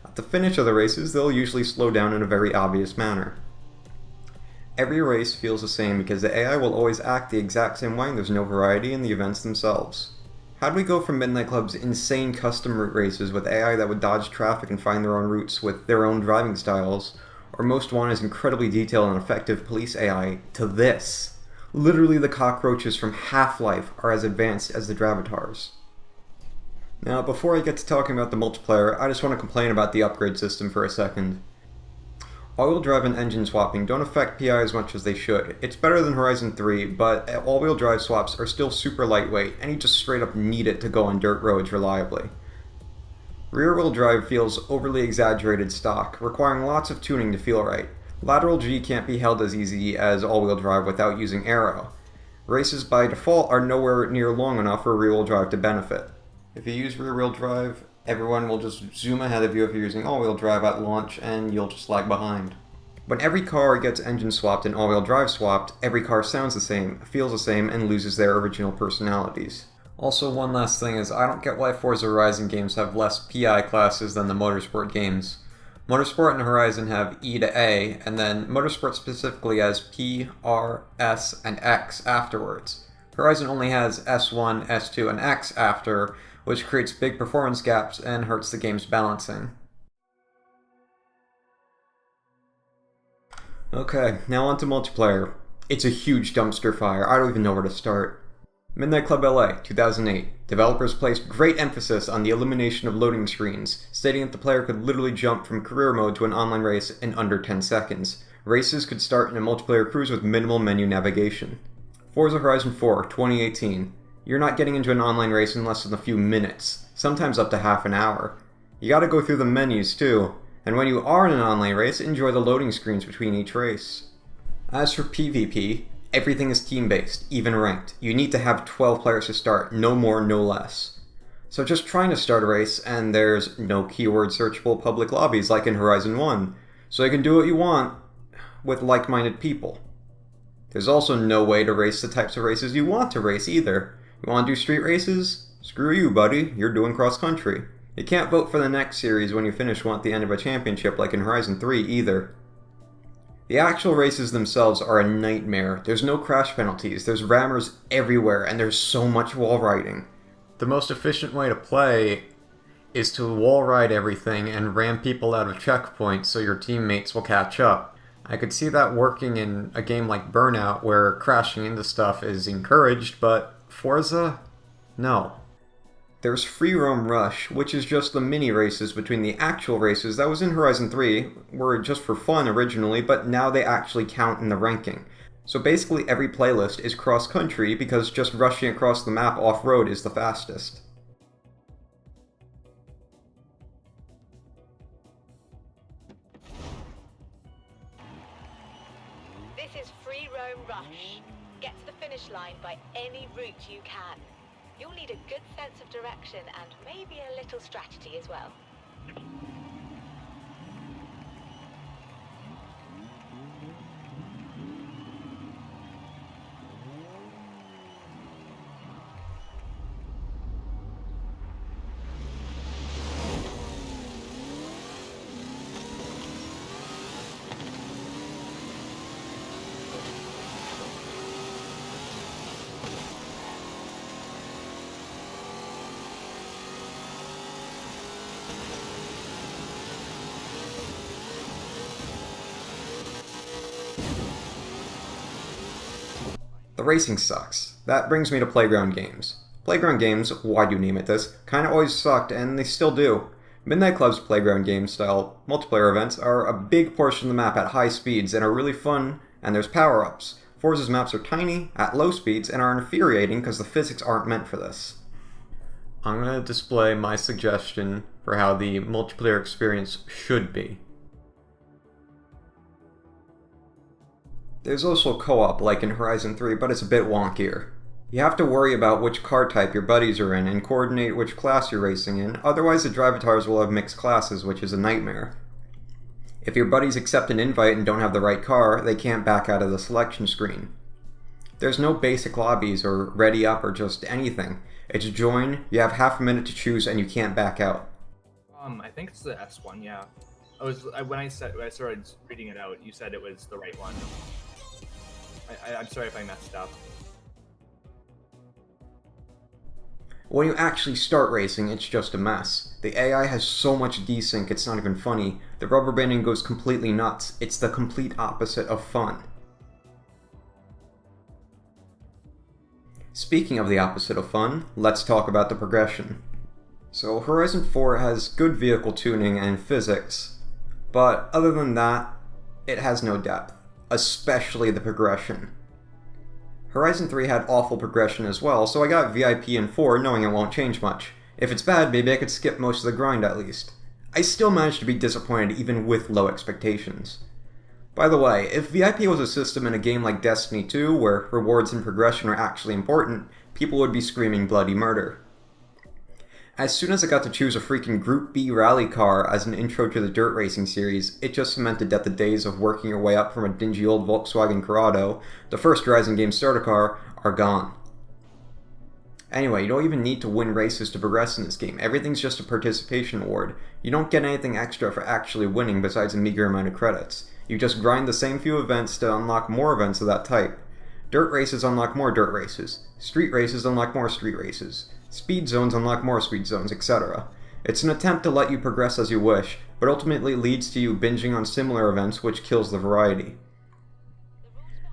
At the finish of the races, they'll usually slow down in a very obvious manner. Every race feels the same because the AI will always act the exact same way and there's no variety in the events themselves. How do we go from Midnight Club's insane custom route races with AI that would dodge traffic and find their own routes with their own driving styles, or Most Wanted's incredibly detailed and effective police AI, to this? Literally the cockroaches from Half-Life are as advanced as the Dravatars. Now, before I get to talking about the multiplayer, I just want to complain about the upgrade system for a second. All-wheel drive and engine swapping don't affect PI as much as they should. It's better than Horizon 3, but all-wheel drive swaps are still super lightweight, and you just straight up need it to go on dirt roads reliably. Rear-wheel drive feels overly exaggerated stock, requiring lots of tuning to feel right. Lateral G can't be held as easy as all-wheel drive without using aero. Races by default are nowhere near long enough for rear-wheel drive to benefit. If you use rear-wheel drive, everyone will just zoom ahead of you if you're using all-wheel drive at launch, and you'll just lag behind. When every car gets engine swapped and all-wheel drive swapped, every car sounds the same, feels the same, and loses their original personalities. Also, one last thing is, I don't get why Forza Horizon games have less PI classes than the Motorsport games. Motorsport and Horizon have E to A, and then Motorsport specifically has P, R, S, and X afterwards. Horizon only has S1, S2, and X after, which creates big performance gaps and hurts the game's balancing. Okay, now on to multiplayer. It's a huge dumpster fire, I don't even know where to start. Midnight Club LA, 2008. Developers placed great emphasis on the elimination of loading screens, stating that the player could literally jump from career mode to an online race in under 10 seconds. Races could start in a multiplayer cruise with minimal menu navigation. Forza Horizon 4, 2018. You're not getting into an online race in less than a few minutes, sometimes up to half an hour. You gotta go through the menus too, and when you are in an online race, enjoy the loading screens between each race. As for PvP, everything is team-based, even ranked. You need to have 12 players to start, no more, no less. So just trying to start a race, and there's no keyword searchable public lobbies like in Horizon 1, so you can do what you want with like-minded people. There's also no way to race the types of races you want to race either. You want to do street races? Screw you, buddy. You're doing cross-country. You can't vote for the next series when you finish one at the end of a championship like in Horizon 3 either. The actual races themselves are a nightmare. There's no crash penalties, there's rammers everywhere, and there's so much wall riding. The most efficient way to play is to wall ride everything and ram people out of checkpoints so your teammates will catch up. I could see that working in a game like Burnout where crashing into stuff is encouraged, but Forza? No. There's Free Roam Rush, which is just the mini races between the actual races that was in Horizon 3, were just for fun originally, but now they actually count in the ranking. So basically every playlist is cross-country because just rushing across the map off-road is the fastest. This is Free Roam Rush. Get to the finish line by any route you can. You'll need a good sense of direction and maybe a little strategy as well. The racing sucks. That brings me to Playground games. Playground games, why do you name it this, kinda always sucked, and they still do. Midnight Club's Playground game style multiplayer events are a big portion of the map at high speeds and are really fun, and there's power-ups. Forza's maps are tiny, at low speeds, and are infuriating because the physics aren't meant for this. I'm going to display my suggestion for how the multiplayer experience should be. There's also co-op like in Horizon 3, but it's a bit wonkier. You have to worry about which car type your buddies are in and coordinate which class you're racing in, otherwise the Drivatars will have mixed classes, which is a nightmare. If your buddies accept an invite and don't have the right car, they can't back out of the selection screen. There's no basic lobbies or ready up or just anything. It's join, you have half a minute to choose, and you can't back out. I think it's the S one. Yeah. When I started reading it out, you said it was the right one. I'm sorry if I messed up. When you actually start racing, it's just a mess. The AI has so much desync, it's not even funny. The rubber banding goes completely nuts. It's the complete opposite of fun. Speaking of the opposite of fun, let's talk about the progression. So Horizon 4 has good vehicle tuning and physics, but other than that, it has no depth, especially the progression. Horizon 3 had awful progression as well, so I got VIP in 4 knowing it won't change much. If it's bad, maybe I could skip most of the grind at least. I still managed to be disappointed even with low expectations. By the way, if VIP was a system in a game like Destiny 2, where rewards and progression are actually important, people would be screaming bloody murder. As soon as I got to choose a freaking Group B rally car as an intro to the dirt racing series, it just cemented that the days of working your way up from a dingy old Volkswagen Corrado, the first Horizon game starter car, are gone. Anyway, you don't even need to win races to progress in this game. Everything's just a participation award. You don't get anything extra for actually winning besides a meager amount of credits. You just grind the same few events to unlock more events of that type. Dirt races unlock more dirt races. Street races unlock more street races. Speed zones unlock more speed zones, etc. It's an attempt to let you progress as you wish, but ultimately leads to you binging on similar events, which kills the variety.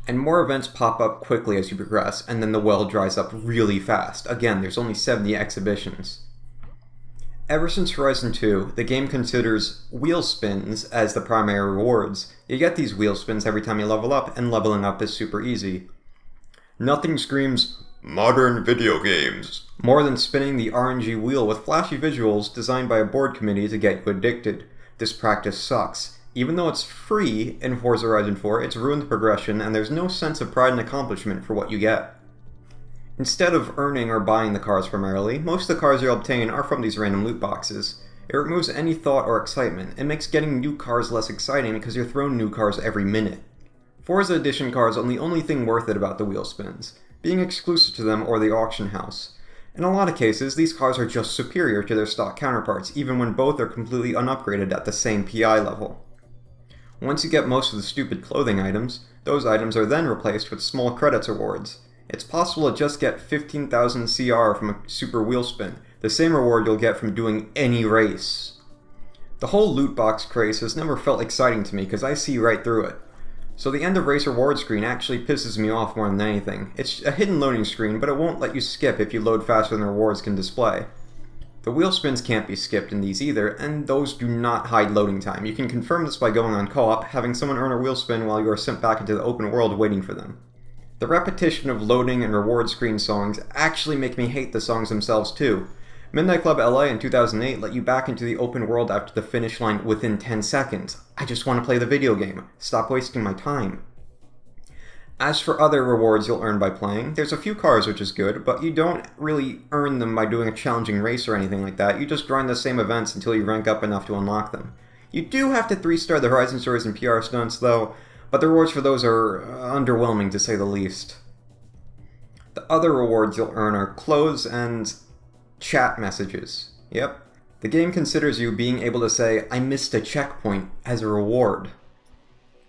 And more events pop up quickly as you progress, and then the well dries up really fast. Again, there's only 70 exhibitions. Ever since Horizon 2, the game considers wheel spins as the primary rewards. You get these wheel spins every time you level up, and leveling up is super easy. Nothing screams modern video games more than spinning the RNG wheel with flashy visuals designed by a board committee to get you addicted. This practice sucks. Even though it's free in Forza Horizon 4, it's ruined the progression, and there's no sense of pride and accomplishment for what you get. Instead of earning or buying the cars primarily, most of the cars you'll obtain are from these random loot boxes. It removes any thought or excitement. It makes getting new cars less exciting because you're thrown new cars every minute. Forza Edition cars are the only thing worth it about the wheel spins, being exclusive to them or the auction house. In a lot of cases, these cars are just superior to their stock counterparts, even when both are completely unupgraded at the same PI level. Once you get most of the stupid clothing items, those items are then replaced with small credits rewards. It's possible to just get 15,000 CR from a super wheel spin, the same reward you'll get from doing any race. The whole loot box craze has never felt exciting to me because I see right through it. So the end of race reward screen actually pisses me off more than anything. It's a hidden loading screen, but it won't let you skip if you load faster than the rewards can display. The wheel spins can't be skipped in these either, and those do not hide loading time. You can confirm this by going on co-op, having someone earn a wheel spin while you are sent back into the open world waiting for them. The repetition of loading and reward screen songs actually make me hate the songs themselves too. Midnight Club LA in 2008 let you back into the open world after the finish line within 10 seconds. I just want to play the video game. Stop wasting my time. As for other rewards you'll earn by playing, there's a few cars which is good, but you don't really earn them by doing a challenging race or anything like that. You just grind the same events until you rank up enough to unlock them. You do have to 3-star the Horizon Stories and PR stunts though, but the rewards for those are underwhelming to say the least. The other rewards you'll earn are clothes and chat messages. Yep. The game considers you being able to say, "I missed a checkpoint," as a reward.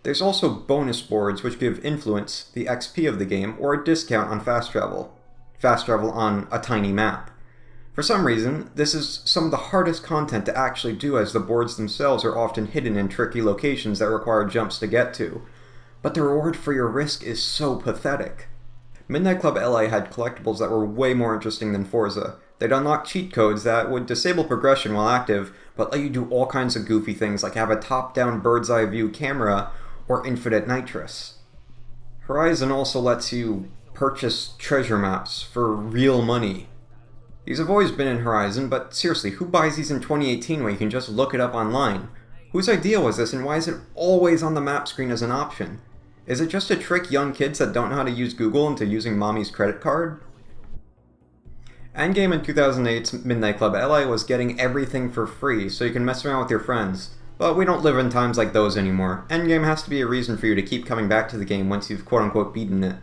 There's also bonus boards which give influence, the XP of the game, or a discount on fast travel. Fast travel on a tiny map. For some reason, this is some of the hardest content to actually do as the boards themselves are often hidden in tricky locations that require jumps to get to. But the reward for your risk is so pathetic. Midnight Club LA had collectibles that were way more interesting than Forza. They'd unlock cheat codes that would disable progression while active, but let you do all kinds of goofy things like have a top-down bird's-eye view camera or infinite nitrous. Horizon also lets you purchase treasure maps for real money. These have always been in Horizon, but seriously, who buys these in 2018 when you can just look it up online? Whose idea was this, and why is it always on the map screen as an option? Is it just to trick young kids that don't know how to use Google into using mommy's credit card? Endgame in 2008's Midnight Club LA was getting everything for free, so you can mess around with your friends. But we don't live in times like those anymore. Endgame has to be a reason for you to keep coming back to the game once you've quote-unquote beaten it.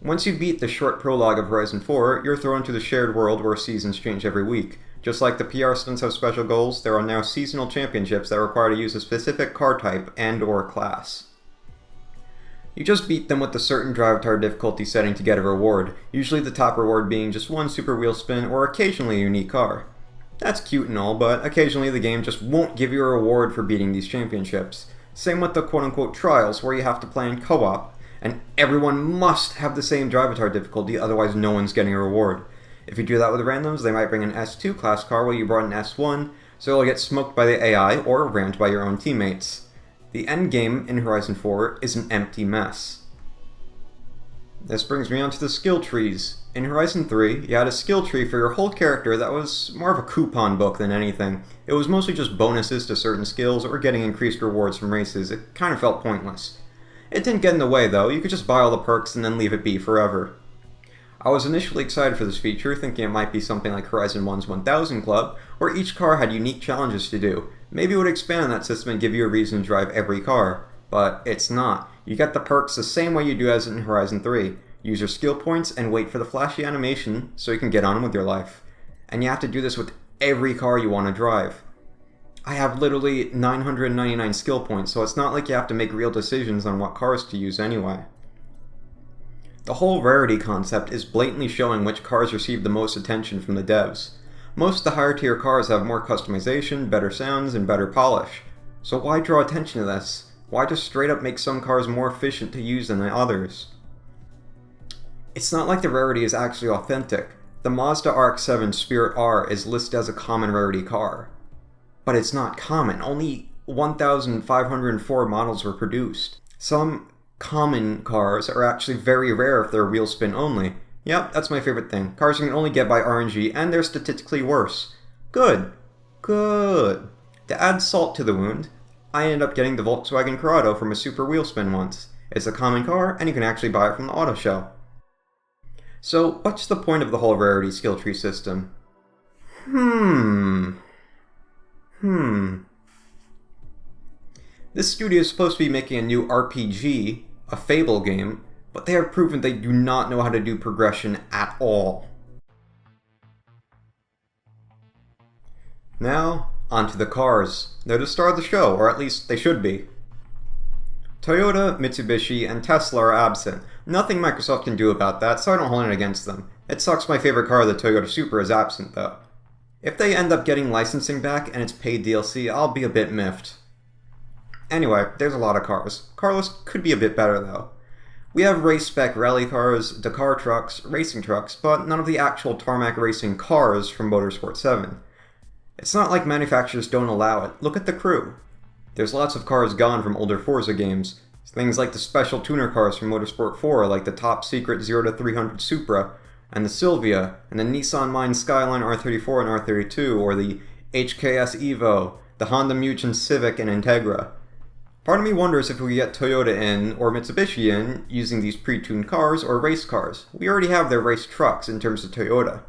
Once you beat the short prologue of Horizon 4, you're thrown to the shared world where seasons change every week. Just like the PR stunts have special goals, there are now seasonal championships that require to use a specific car type and/or class. You just beat them with a certain drive-tar difficulty setting to get a reward, usually the top reward being just one super wheel spin or occasionally a unique car. That's cute and all, but occasionally the game just won't give you a reward for beating these championships. Same with the quote-unquote trials, where you have to play in co-op, and everyone must have the same drive-tar difficulty, otherwise no one's getting a reward. If you do that with randoms, they might bring an S2 class car while you brought an S1, so you'll get smoked by the AI or rammed by your own teammates. The endgame in Horizon 4 is an empty mess. This brings me on to the skill trees. In Horizon 3, you had a skill tree for your whole character that was more of a coupon book than anything. It was mostly just bonuses to certain skills or getting increased rewards from races. It kind of felt pointless. It didn't get in the way though, you could just buy all the perks and then leave it be forever. I was initially excited for this feature, thinking it might be something like Horizon 1's 1000 Club, where each car had unique challenges to do. Maybe it would expand on that system and give you a reason to drive every car. But it's not. You get the perks the same way you do as in Horizon 3. Use your skill points and wait for the flashy animation so you can get on with your life. And you have to do this with every car you want to drive. I have literally 999 skill points, so it's not like you have to make real decisions on what cars to use anyway. The whole rarity concept is blatantly showing which cars receive the most attention from the devs. Most of the higher tier cars have more customization, better sounds, and better polish. So why draw attention to this? Why just straight up make some cars more efficient to use than the others? It's not like the rarity is actually authentic. The Mazda RX-7 Spirit R is listed as a common rarity car. But it's not common. Only 1,504 models were produced. Some common cars are actually very rare if they're wheel spin only. Yep, that's my favorite thing. Cars you can only get by RNG, and they're statistically worse. Good. Good. To add salt to the wound, I ended up getting the Volkswagen Corrado from a super wheel spin once. It's a common car, and you can actually buy it from the auto show. So, what's the point of the whole rarity skill tree system? This studio is supposed to be making a new RPG, a Fable game, but they have proven they do not know how to do progression at all. Now, onto the cars. They're the star of the show, or at least they should be. Toyota, Mitsubishi, and Tesla are absent. Nothing Microsoft can do about that, so I don't hold it against them. It sucks my favorite car, the Toyota Supra, is absent though. If they end up getting licensing back and it's paid DLC, I'll be a bit miffed. Anyway, there's a lot of cars. Carlos could be a bit better though. We have race-spec rally cars, Dakar trucks, racing trucks, but none of the actual tarmac racing cars from Motorsport 7. It's not like manufacturers don't allow it. Look at the Crew. There's lots of cars gone from older Forza games. Things like the special tuner cars from Motorsport 4, like the top secret 0-300 Supra, and the Silvia, and the Nissan Mine Skyline R34 and R32, or the HKS Evo, the Honda Mugen Civic and Integra. Part of me wonders if we get Toyota in, or Mitsubishi in, using these pre-tuned cars or race cars. We already have their race trucks in terms of Toyota.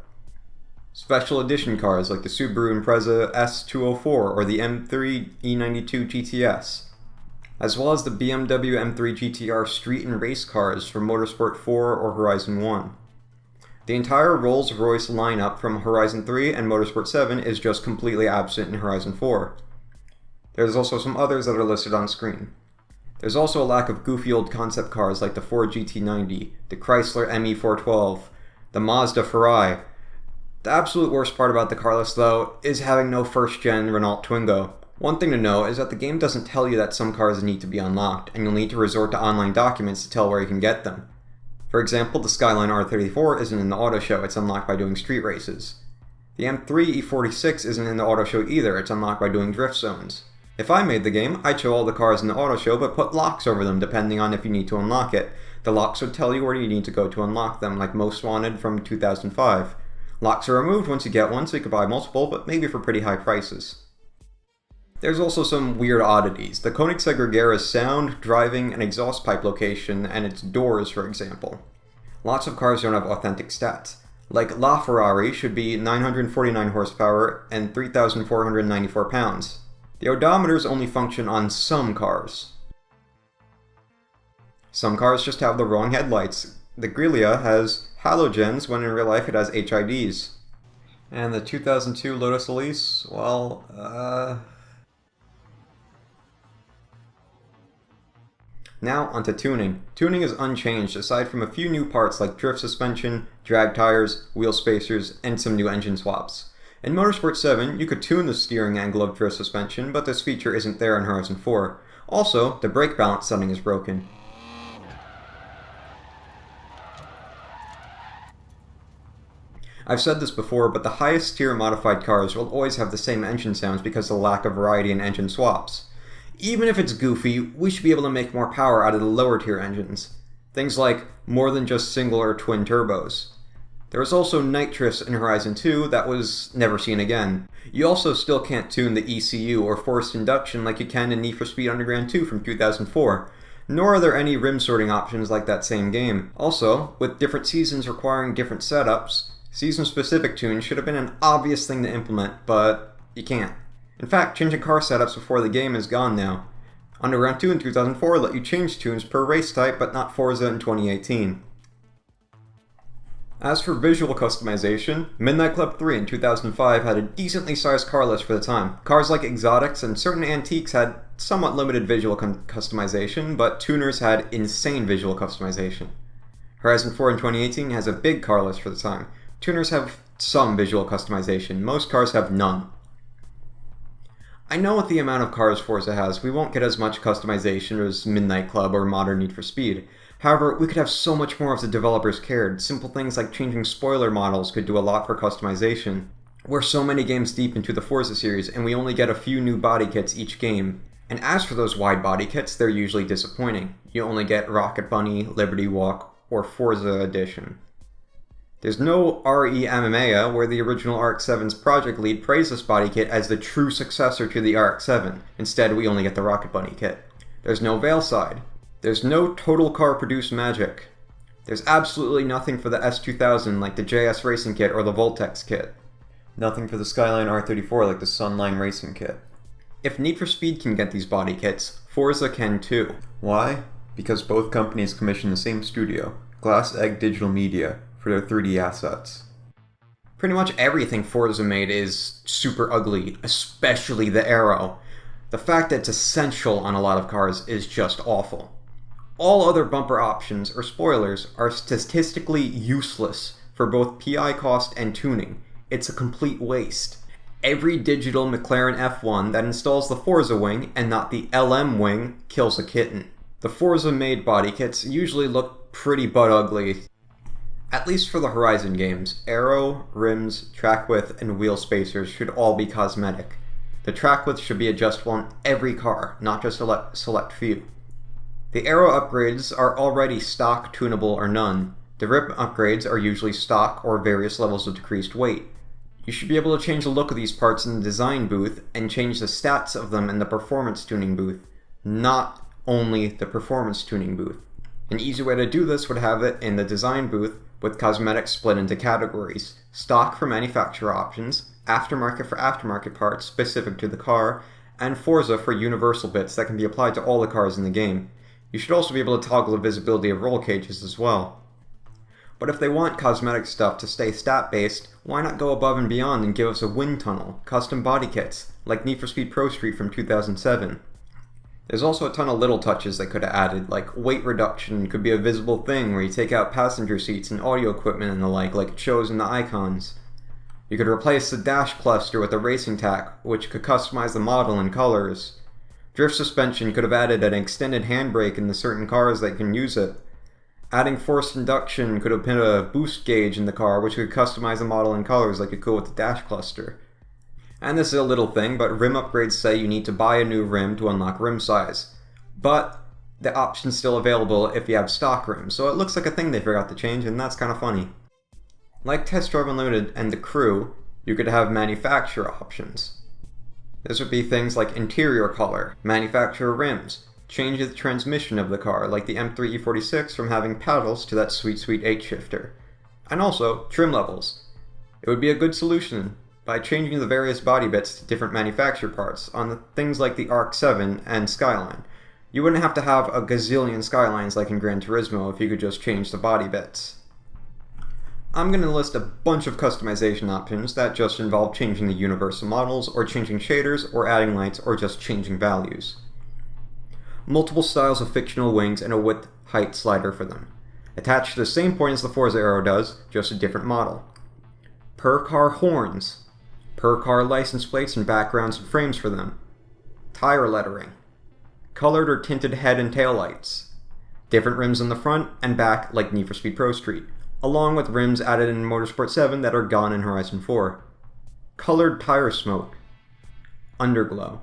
Special edition cars like the Subaru Impreza S204 or the M3 E92 GTS, as well as the BMW M3 GTR street and race cars from Motorsport 4 or Horizon 1. The entire Rolls-Royce lineup from Horizon 3 and Motorsport 7 is just completely absent in Horizon 4. There's also some others that are listed on screen. There's also a lack of goofy old concept cars like the Ford GT90, the Chrysler ME412, the Mazda Ferrari. The absolute worst part about the car list, though, is having no first-gen Renault Twingo. One thing to know is that the game doesn't tell you that some cars need to be unlocked, and you'll need to resort to online documents to tell where you can get them. For example, the Skyline R34 isn't in the auto show, it's unlocked by doing street races. The M3 E46 isn't in the auto show either, it's unlocked by doing drift zones. If I made the game, I'd show all the cars in the auto show, but put locks over them depending on if you need to unlock it. The locks would tell you where you need to go to unlock them, like Most Wanted from 2005. Locks are removed once you get one, so you can buy multiple, but maybe for pretty high prices. There's also some weird oddities. The Koenigsegg Regera's sound, driving, and exhaust pipe location, and its doors, for example. Lots of cars don't have authentic stats. Like LaFerrari should be 949 horsepower and 3,494 pounds. The odometers only function on some cars. Some cars just have the wrong headlights. The Griglia has halogens when in real life it has HIDs. And the 2002 Lotus Elise, well, Now onto tuning. Tuning is unchanged aside from a few new parts like drift suspension, drag tires, wheel spacers, and some new engine swaps. In Motorsport 7, you could tune the steering angle of drift suspension, but this feature isn't there in Horizon 4. Also, the brake balance setting is broken. I've said this before, but the highest tier modified cars will always have the same engine sounds because of the lack of variety in engine swaps. Even if it's goofy, we should be able to make more power out of the lower tier engines. Things like more than just single or twin turbos. There was also nitrous in Horizon 2 that was never seen again. You also still can't tune the ECU or forced induction like you can in Need for Speed Underground 2 from 2004. Nor are there any rim sorting options like that same game. Also, with different seasons requiring different setups, season-specific tunes should have been an obvious thing to implement, but you can't. In fact, changing car setups before the game is gone now. Underground 2 in 2004 let you change tunes per race type, but not Forza in 2018. As for visual customization, Midnight Club 3 in 2005 had a decently sized car list for the time. Cars like exotics and certain antiques had somewhat limited visual customization, but tuners had insane visual customization. Horizon 4 in 2018 has a big car list for the time. Tuners have some visual customization, most cars have none. I know with the amount of cars Forza has, we won't get as much customization as Midnight Club or modern Need for Speed. However, we could have so much more if the developers cared. Simple things like changing spoiler models could do a lot for customization. We're so many games deep into the Forza series, and we only get a few new body kits each game. And as for those wide body kits, they're usually disappointing. You only get Rocket Bunny, Liberty Walk, or Forza Edition. There's no RE Amamea, where the original RX-7's project lead praised this body kit as the true successor to the RX-7. Instead, we only get the Rocket Bunny kit. There's no Veilside. There's no Total Car Produced Magic. There's absolutely nothing for the S2000 like the JS Racing kit or the Voltex kit. Nothing for the Skyline R34 like the Sunline Racing kit. If Need for Speed can get these body kits, Forza can too. Why? Because both companies commission the same studio, Glass Egg Digital Media, for their 3D assets. Pretty much everything Forza made is super ugly, especially the aero. The fact that it's essential on a lot of cars is just awful. All other bumper options or spoilers are statistically useless for both PI cost and tuning. It's a complete waste. Every digital McLaren F1 that installs the Forza wing and not the LM wing kills a kitten. The Forza made body kits usually look pretty butt ugly. At least for the Horizon games, aero, rims, track width, and wheel spacers should all be cosmetic. The track width should be adjustable on every car, not just a select few. The aero upgrades are already stock, tunable, or none. The rim upgrades are usually stock or various levels of decreased weight. You should be able to change the look of these parts in the design booth and change the stats of them in the performance tuning booth, not only the performance tuning booth. An easy way to do this would have it in the design booth with cosmetics split into categories: stock for manufacturer options, aftermarket for aftermarket parts specific to the car, and Forza for universal bits that can be applied to all the cars in the game. You should also be able to toggle the visibility of roll cages as well. But if they want cosmetic stuff to stay stat-based, why not go above and beyond and give us a wind tunnel, custom body kits, like Need for Speed Pro Street from 2007? There's also a ton of little touches they could have added, like weight reduction could be a visible thing where you take out passenger seats and audio equipment and the like it shows in the icons. You could replace the dash cluster with a racing tack, which could customize the model and colors. Drift suspension could have added an extended handbrake in the certain cars that can use it. Adding forced induction could have put a boost gauge in the car, which could customize the model and colors like you could with the dash cluster. And this is a little thing, but rim upgrades say you need to buy a new rim to unlock rim size. But the option's still available if you have stock rims, so it looks like a thing they forgot to change, and that's kind of funny. Like Test Drive Unlimited and The Crew, you could have manufacturer options. This would be things like interior color, manufacturer rims, change the transmission of the car, like the M3 E46 from having paddles to that sweet 8 shifter. And also, trim levels. It would be a good solution by changing the various body bits to different manufacturer parts on things like the RX-7 and Skyline. You wouldn't have to have a gazillion Skylines like in Gran Turismo if you could just change the body bits. I'm going to list a bunch of customization options that just involve changing the universal models, or changing shaders, or adding lights, or just changing values. Multiple styles of fictional wings and a width-height slider for them. Attached to the same point as the Forza Aero does, just a different model. Per-car horns. Per-car license plates and backgrounds and frames for them. Tire lettering. Colored or tinted head and tail lights. Different rims on the front and back like Need for Speed Pro Street, along with rims added in Motorsport 7 that are gone in Horizon 4. Colored tire smoke. Underglow.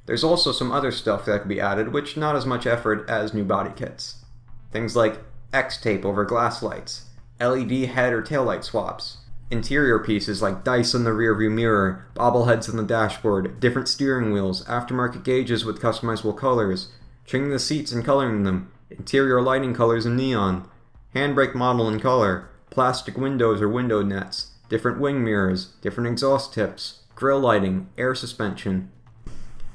There's also some other stuff that could be added, which not as much effort as new body kits. Things like X-tape over glass lights, LED head or tail light swaps, interior pieces like dice on the rearview mirror, bobbleheads on the dashboard, different steering wheels, aftermarket gauges with customizable colors, changing the seats and coloring them, interior lighting colors in neon, handbrake model and color, plastic windows or window nets, different wing mirrors, different exhaust tips, grille lighting, air suspension.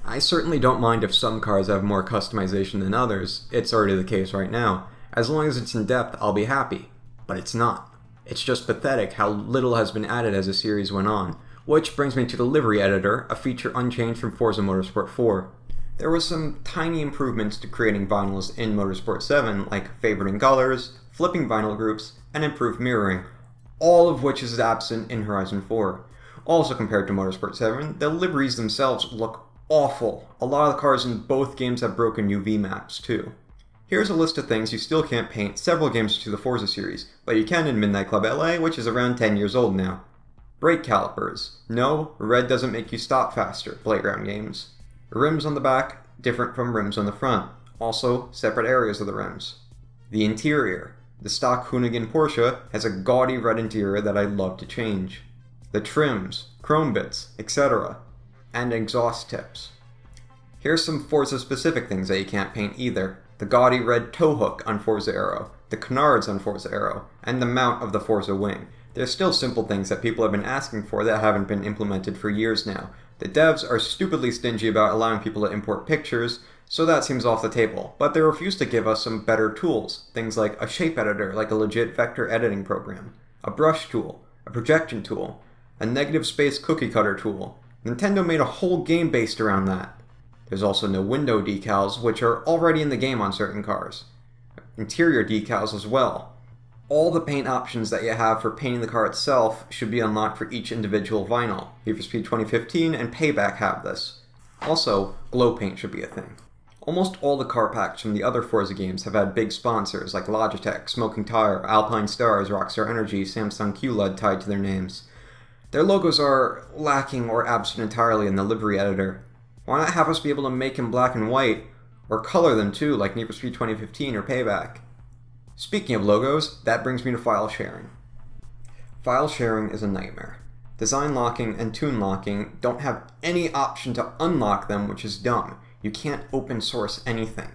I certainly don't mind if some cars have more customization than others. It's already the case right now. As long as it's in depth, I'll be happy. But it's not. It's just pathetic how little has been added as the series went on. Which brings me to the livery editor, a feature unchanged from Forza Motorsport 4. There was some tiny improvements to creating vinyls in Motorsport 7, like favoriting colors, flipping vinyl groups, and improved mirroring, all of which is absent in Horizon 4. Also compared to Motorsport 7, the liveries themselves look awful. A lot of the cars in both games have broken UV maps, too. Here's a list of things you still can't paint several games to the Forza series, but you can in Midnight Club LA, which is around 10 years old now. Brake calipers. No, red doesn't make you stop faster, Playground games. Rims on the back, different from rims on the front. Also, separate areas of the rims. The interior. The stock Hoonigan Porsche has a gaudy red interior that I'd love to change. The trims, chrome bits, etc. And exhaust tips. Here's some Forza specific things that you can't paint either. The gaudy red tow hook on Forza Aero, the canards on Forza Aero, and the mount of the Forza wing. There's still simple things that people have been asking for that haven't been implemented for years now. The devs are stupidly stingy about allowing people to import pictures, so that seems off the table, but they refuse to give us some better tools, things like a shape editor like a legit vector editing program, a brush tool, a projection tool, a negative space cookie cutter tool. Nintendo made a whole game based around that. There's also no window decals, which are already in the game on certain cars. Interior decals as well. All the paint options that you have for painting the car itself should be unlocked for each individual vinyl. Need for Speed 2015 and Payback have this. Also, glow paint should be a thing. Almost all the car packs from the other Forza games have had big sponsors like Logitech, Smoking Tire, Alpine Stars, Rockstar Energy, Samsung QLED tied to their names. Their logos are lacking or absent entirely in the livery editor. Why not have us be able to make in black and white, or color them too, like Need for Speed 2015 or Payback? Speaking of logos, that brings me to file sharing. File sharing is a nightmare. Design locking and tune locking don't have any option to unlock them, which is dumb. You can't open source anything.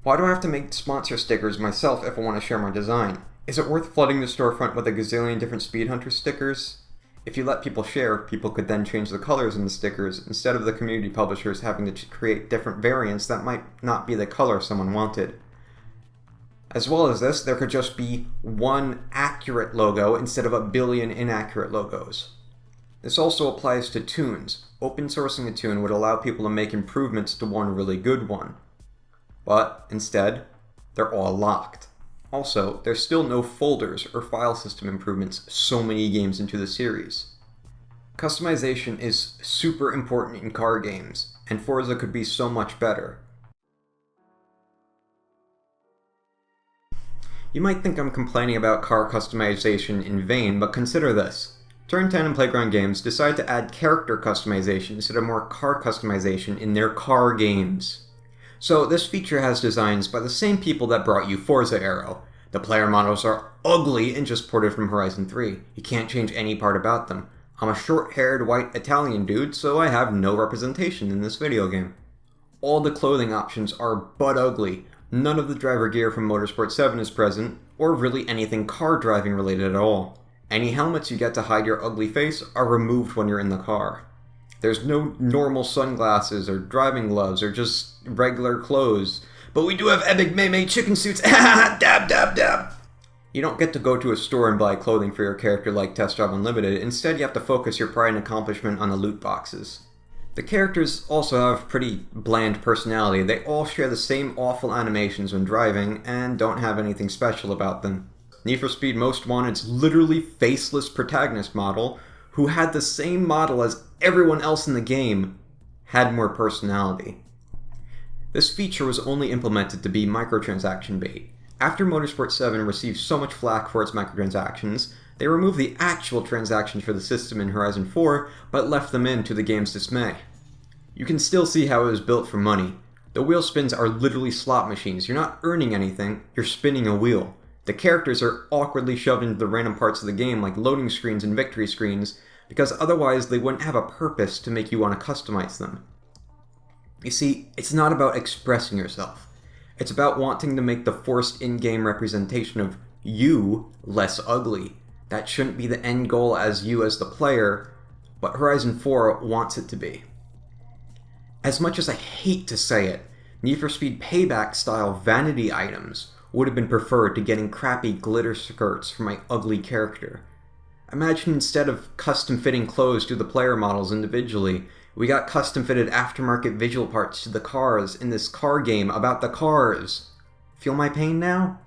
Why do I have to make sponsor stickers myself if I want to share my design? Is it worth flooding the storefront with a gazillion different Speed Hunter stickers? If you let people share, people could then change the colors in the stickers instead of the community publishers having to create different variants that might not be the color someone wanted. As well as this, there could just be one accurate logo instead of a billion inaccurate logos. This also applies to tunes. Open sourcing a tune would allow people to make improvements to one really good one. But instead, they're all locked. Also, there's still no folders or file system improvements so many games into the series. Customization is super important in car games, and Forza could be so much better. You might think I'm complaining about car customization in vain, but consider this. Turn 10 and Playground Games decide to add character customization instead of more car customization in their car games. So this feature has designs by the same people that brought you Forza Aero. The player models are ugly and just ported from Horizon 3. You can't change any part about them. I'm a short-haired white Italian dude, so I have no representation in this video game. All the clothing options are butt ugly. None of the driver gear from Motorsport 7 is present, or really anything car driving related at all. Any helmets you get to hide your ugly face are removed when you're in the car. There's no normal sunglasses or driving gloves or just regular clothes. But we do have epic Mei chicken suits. Dab, dab, dab. You don't get to go to a store and buy clothing for your character like Test Drive Unlimited. Instead, you have to focus your pride and accomplishment on the loot boxes. The characters also have pretty bland personality. They all share the same awful animations when driving and don't have anything special about them. Need for Speed Most Wanted's literally faceless protagonist model, who had the same model as everyone else in the game, had more personality. This feature was only implemented to be microtransaction bait. After Motorsport 7 received so much flack for its microtransactions, they removed the actual transactions for the system in Horizon 4, but left them in to the game's dismay. You can still see how it was built for money. The wheel spins are literally slot machines. You're not earning anything, you're spinning a wheel. The characters are awkwardly shoved into the random parts of the game like loading screens and victory screens, because otherwise they wouldn't have a purpose to make you want to customize them. You see, it's not about expressing yourself. It's about wanting to make the forced in-game representation of you less ugly. That shouldn't be the end goal as you as the player, but Horizon 4 wants it to be. As much as I hate to say it, Need for Speed Payback-style vanity items would have been preferred to getting crappy glitter skirts for my ugly character. Imagine instead of custom-fitting clothes to the player models individually, we got custom-fitted aftermarket visual parts to the cars in this car game about the cars. Feel my pain now?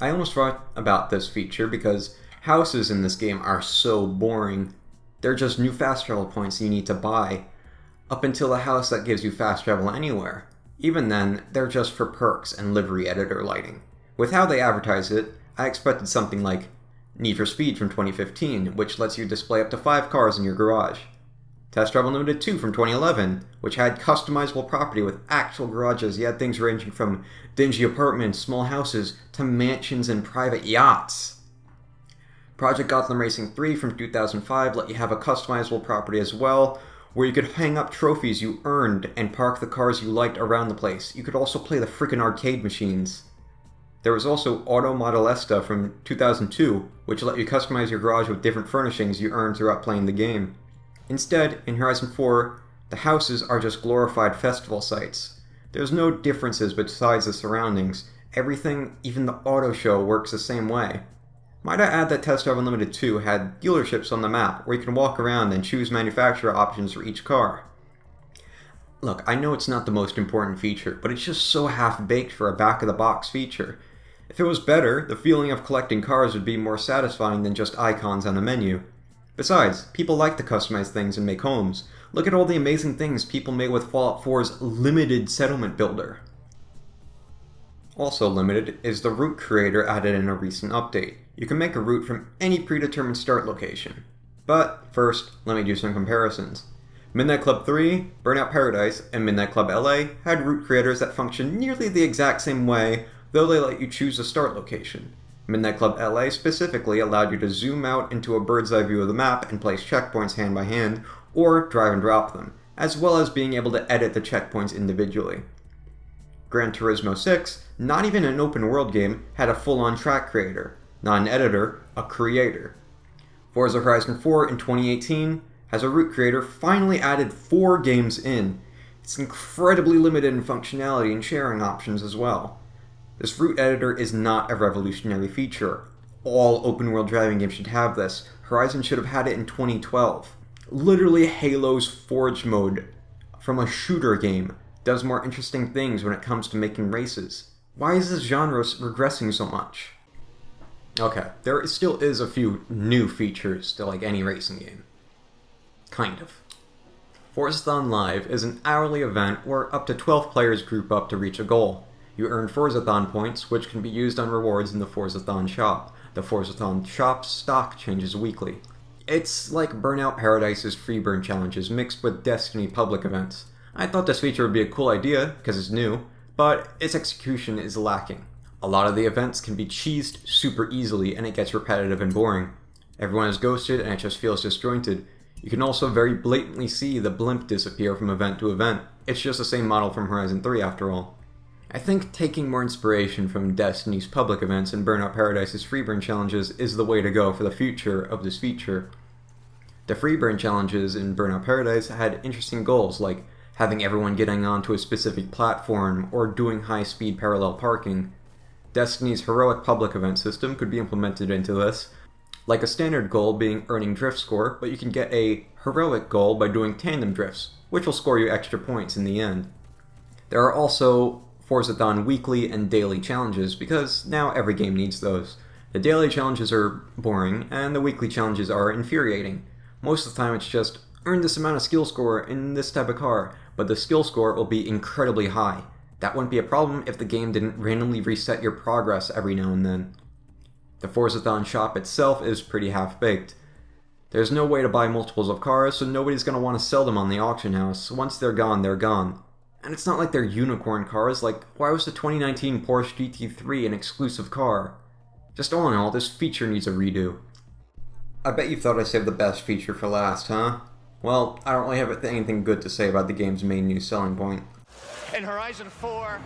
I almost forgot about this feature because houses in this game are so boring. They're just new fast travel points you need to buy, up until a house that gives you fast travel anywhere. Even then, they're just for perks and livery editor lighting. With how they advertise it, I expected something like Need for Speed from 2015, which lets you display up to 5 cars in your garage. Test Drive Unlimited 2 from 2011, which had customizable property with actual garages. You had things ranging from dingy apartments, small houses, to mansions and private yachts. Project Gotham Racing 3 from 2005 let you have a customizable property as well, where you could hang up trophies you earned and park the cars you liked around the place. You could also play the frickin' arcade machines. There was also Auto Modelesta from 2002, which let you customize your garage with different furnishings you earned throughout playing the game. Instead, in Horizon 4, the houses are just glorified festival sites. There's no differences besides the surroundings. Everything, even the auto show, works the same way. Might I add that Test Drive Unlimited 2 had dealerships on the map where you can walk around and choose manufacturer options for each car. Look, I know it's not the most important feature, but it's just so half-baked for a back-of-the-box feature. If it was better, the feeling of collecting cars would be more satisfying than just icons on a menu. Besides, people like to customize things and make homes. Look at all the amazing things people made with Fallout 4's limited settlement builder. Also limited is the route creator added in a recent update. You can make a route from any predetermined start location. But first, let me do some comparisons. Midnight Club 3, Burnout Paradise, and Midnight Club LA had route creators that function nearly the exact same way, though they let you choose a start location. Midnight Club LA specifically allowed you to zoom out into a bird's eye view of the map and place checkpoints hand by hand, or drive and drop them, as well as being able to edit the checkpoints individually. Gran Turismo 6, not even an open world game, had a full-on track creator. Not an editor, a creator. Forza Horizon 4 in 2018 has a route creator finally added 4 games in. It's incredibly limited in functionality and sharing options as well. This route editor is not a revolutionary feature. All open world driving games should have this. Horizon should have had it in 2012. Literally Halo's Forge mode from a shooter game does more interesting things when it comes to making races. Why is this genre regressing so much? Okay, there still is a few new features to like any racing game. Kind of. Forzathon Live is an hourly event where up to 12 players group up to reach a goal. You earn Forzathon points, which can be used on rewards in the Forzathon shop. The Forzathon shop's stock changes weekly. It's like Burnout Paradise's free burn challenges mixed with Destiny public events. I thought this feature would be a cool idea, because it's new, but its execution is lacking. A lot of the events can be cheesed super easily and it gets repetitive and boring. Everyone is ghosted and it just feels disjointed. You can also very blatantly see the blimp disappear from event to event. It's just the same model from Horizon 3 after all. I think taking more inspiration from Destiny's public events and Burnout Paradise's free burn challenges is the way to go for the future of this feature. The free burn challenges in Burnout Paradise had interesting goals like having everyone getting onto a specific platform or doing high-speed parallel parking. Destiny's heroic public event system could be implemented into this, like a standard goal being earning drift score, but you can get a heroic goal by doing tandem drifts, which will score you extra points in the end. There are also Forzathon weekly and daily challenges, because now every game needs those. The daily challenges are boring, and the weekly challenges are infuriating. Most of the time it's just, earn this amount of skill score in this type of car, but the skill score will be incredibly high. That wouldn't be a problem if the game didn't randomly reset your progress every now and then. The Forzathon shop itself is pretty half-baked. There's no way to buy multiples of cars, so nobody's going to want to sell them on the auction house. Once they're gone, they're gone. And it's not like they're unicorn cars, like, why was the 2019 Porsche GT3 an exclusive car? Just all in all, this feature needs a redo. I bet you thought I saved the best feature for last, huh? Well, I don't really have anything good to say about the game's main new selling point. In Horizon 4,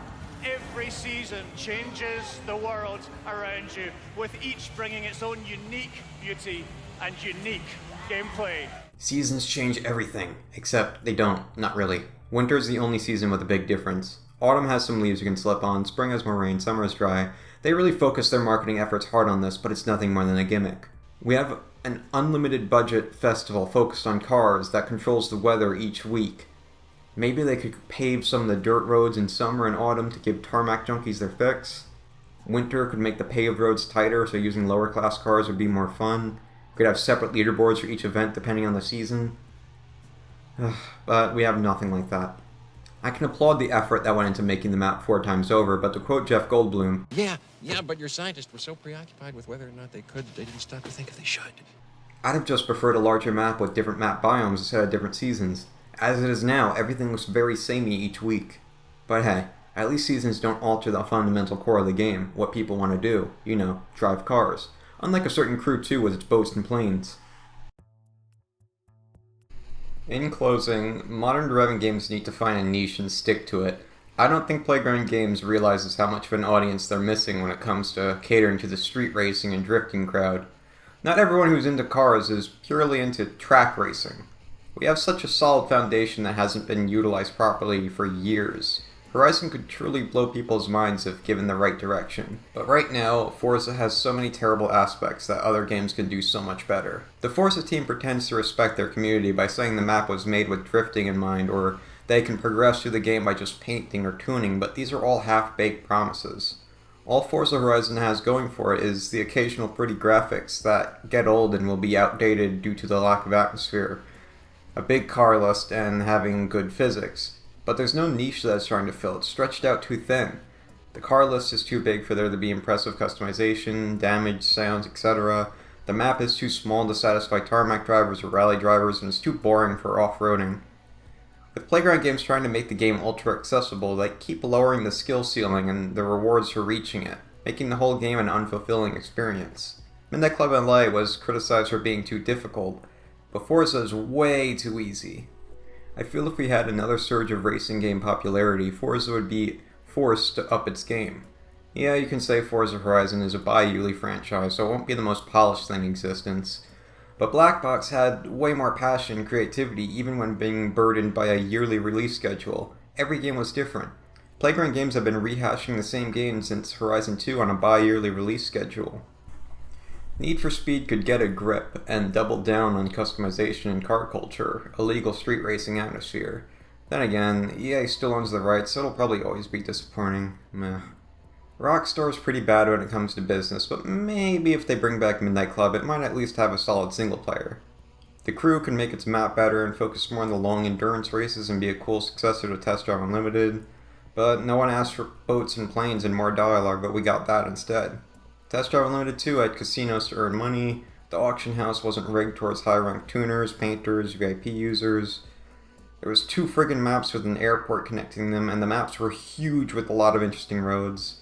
every season changes the world around you, with each bringing its own unique beauty and unique gameplay. Seasons change everything, except they don't, not really. Winter's the only season with a big difference. Autumn has some leaves you can slip on, spring has more rain, summer is dry. They really focus their marketing efforts hard on this, but it's nothing more than a gimmick. We have an unlimited budget festival focused on cars that controls the weather each week. Maybe they could pave some of the dirt roads in summer and autumn to give tarmac junkies their fix. Winter could make the paved roads tighter, so using lower class cars would be more fun. We could have separate leaderboards for each event depending on the season. But we have nothing like that. I can applaud the effort that went into making the map 4 times over, but to quote Jeff Goldblum, Yeah, but your scientists were so preoccupied with whether or not they could, they didn't stop to think if they should. I'd have just preferred a larger map with different map biomes instead of different seasons. As it is now, everything looks very samey each week. But hey, at least seasons don't alter the fundamental core of the game, what people want to do, drive cars. Unlike a certain Crew 2 with its boats and planes. In closing, modern driving games need to find a niche and stick to it. I don't think Playground Games realizes how much of an audience they're missing when it comes to catering to the street racing and drifting crowd. Not everyone who's into cars is purely into track racing. We have such a solid foundation that hasn't been utilized properly for years. Horizon could truly blow people's minds if given the right direction. But right now, Forza has so many terrible aspects that other games could do so much better. The Forza team pretends to respect their community by saying the map was made with drifting in mind, or they can progress through the game by just painting or tuning, but these are all half-baked promises. All Forza Horizon has going for it is the occasional pretty graphics that get old and will be outdated due to the lack of atmosphere, a big car list, and having good physics. But there's no niche that it's trying to fill. It's stretched out too thin. The car list is too big for there to be impressive customization, damage, sounds, etc. The map is too small to satisfy tarmac drivers or rally drivers, and it's too boring for off-roading. With Playground Games trying to make the game ultra-accessible, they keep lowering the skill ceiling and the rewards for reaching it, making the whole game an unfulfilling experience. Midnight Club LA was criticized for being too difficult, but Forza is way too easy. I feel if we had another surge of racing game popularity, Forza would be forced to up its game. Yeah, you can say Forza Horizon is a bi-yearly franchise, so it won't be the most polished thing in existence. But Black Box had way more passion and creativity even when being burdened by a yearly release schedule. Every game was different. Playground Games have been rehashing the same game since Horizon 2 on a bi-yearly release schedule. Need for Speed could get a grip and double down on customization and car culture, a legal street racing atmosphere. Then again, EA still owns the rights, so it'll probably always be disappointing. Meh. Rockstar's pretty bad when it comes to business, but maybe if they bring back Midnight Club, it might at least have a solid single player. The Crew can make its map better and focus more on the long endurance races and be a cool successor to Test Drive Unlimited, but no one asked for boats and planes and more dialogue, but we got that instead. Test Drive Unlimited 2 had casinos to earn money, the auction house wasn't rigged towards high-ranked tuners, painters, VIP users. There was 2 friggin' maps with an airport connecting them, and the maps were huge with a lot of interesting roads.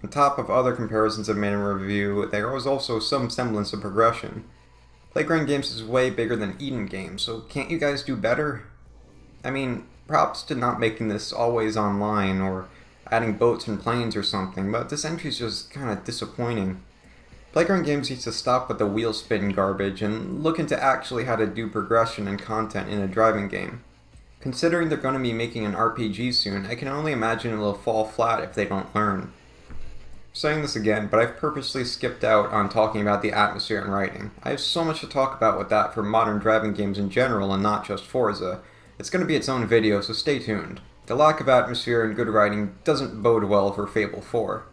On top of other comparisons I've made in review, there was also some semblance of progression. Playground Games is way bigger than Eden Games, so can't you guys do better? I mean, props to not making this always online or adding boats and planes or something, but this entry's just kinda disappointing. Playground Games needs to stop with the wheel spin garbage and look into actually how to do progression and content in a driving game. Considering they're going to be making an RPG soon, I can only imagine it'll fall flat if they don't learn. saying this again, but I've purposely skipped out on talking about the atmosphere and writing. I have so much to talk about with that for modern driving games in general and not just Forza. It's going to be its own video, so stay tuned. The lack of atmosphere and good writing doesn't bode well for Fable 4.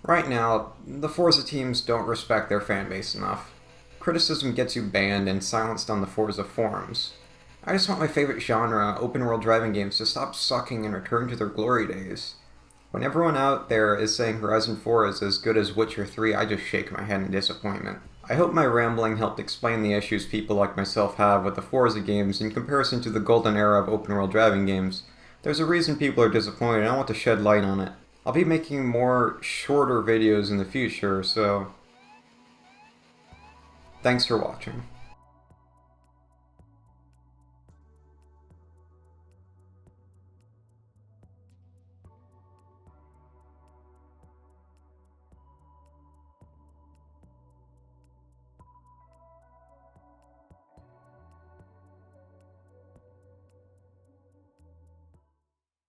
Right now, the Forza teams don't respect their fanbase enough. Criticism gets you banned and silenced on the Forza forums. I just want my favorite genre, open-world driving games, to stop sucking and return to their glory days. When everyone out there is saying Horizon 4 is as good as Witcher 3, I just shake my head in disappointment. I hope my rambling helped explain the issues people like myself have with the Forza games in comparison to the golden era of open-world driving games. There's a reason people are disappointed, and I want to shed light on it. I'll be making more shorter videos in the future, so thanks for watching.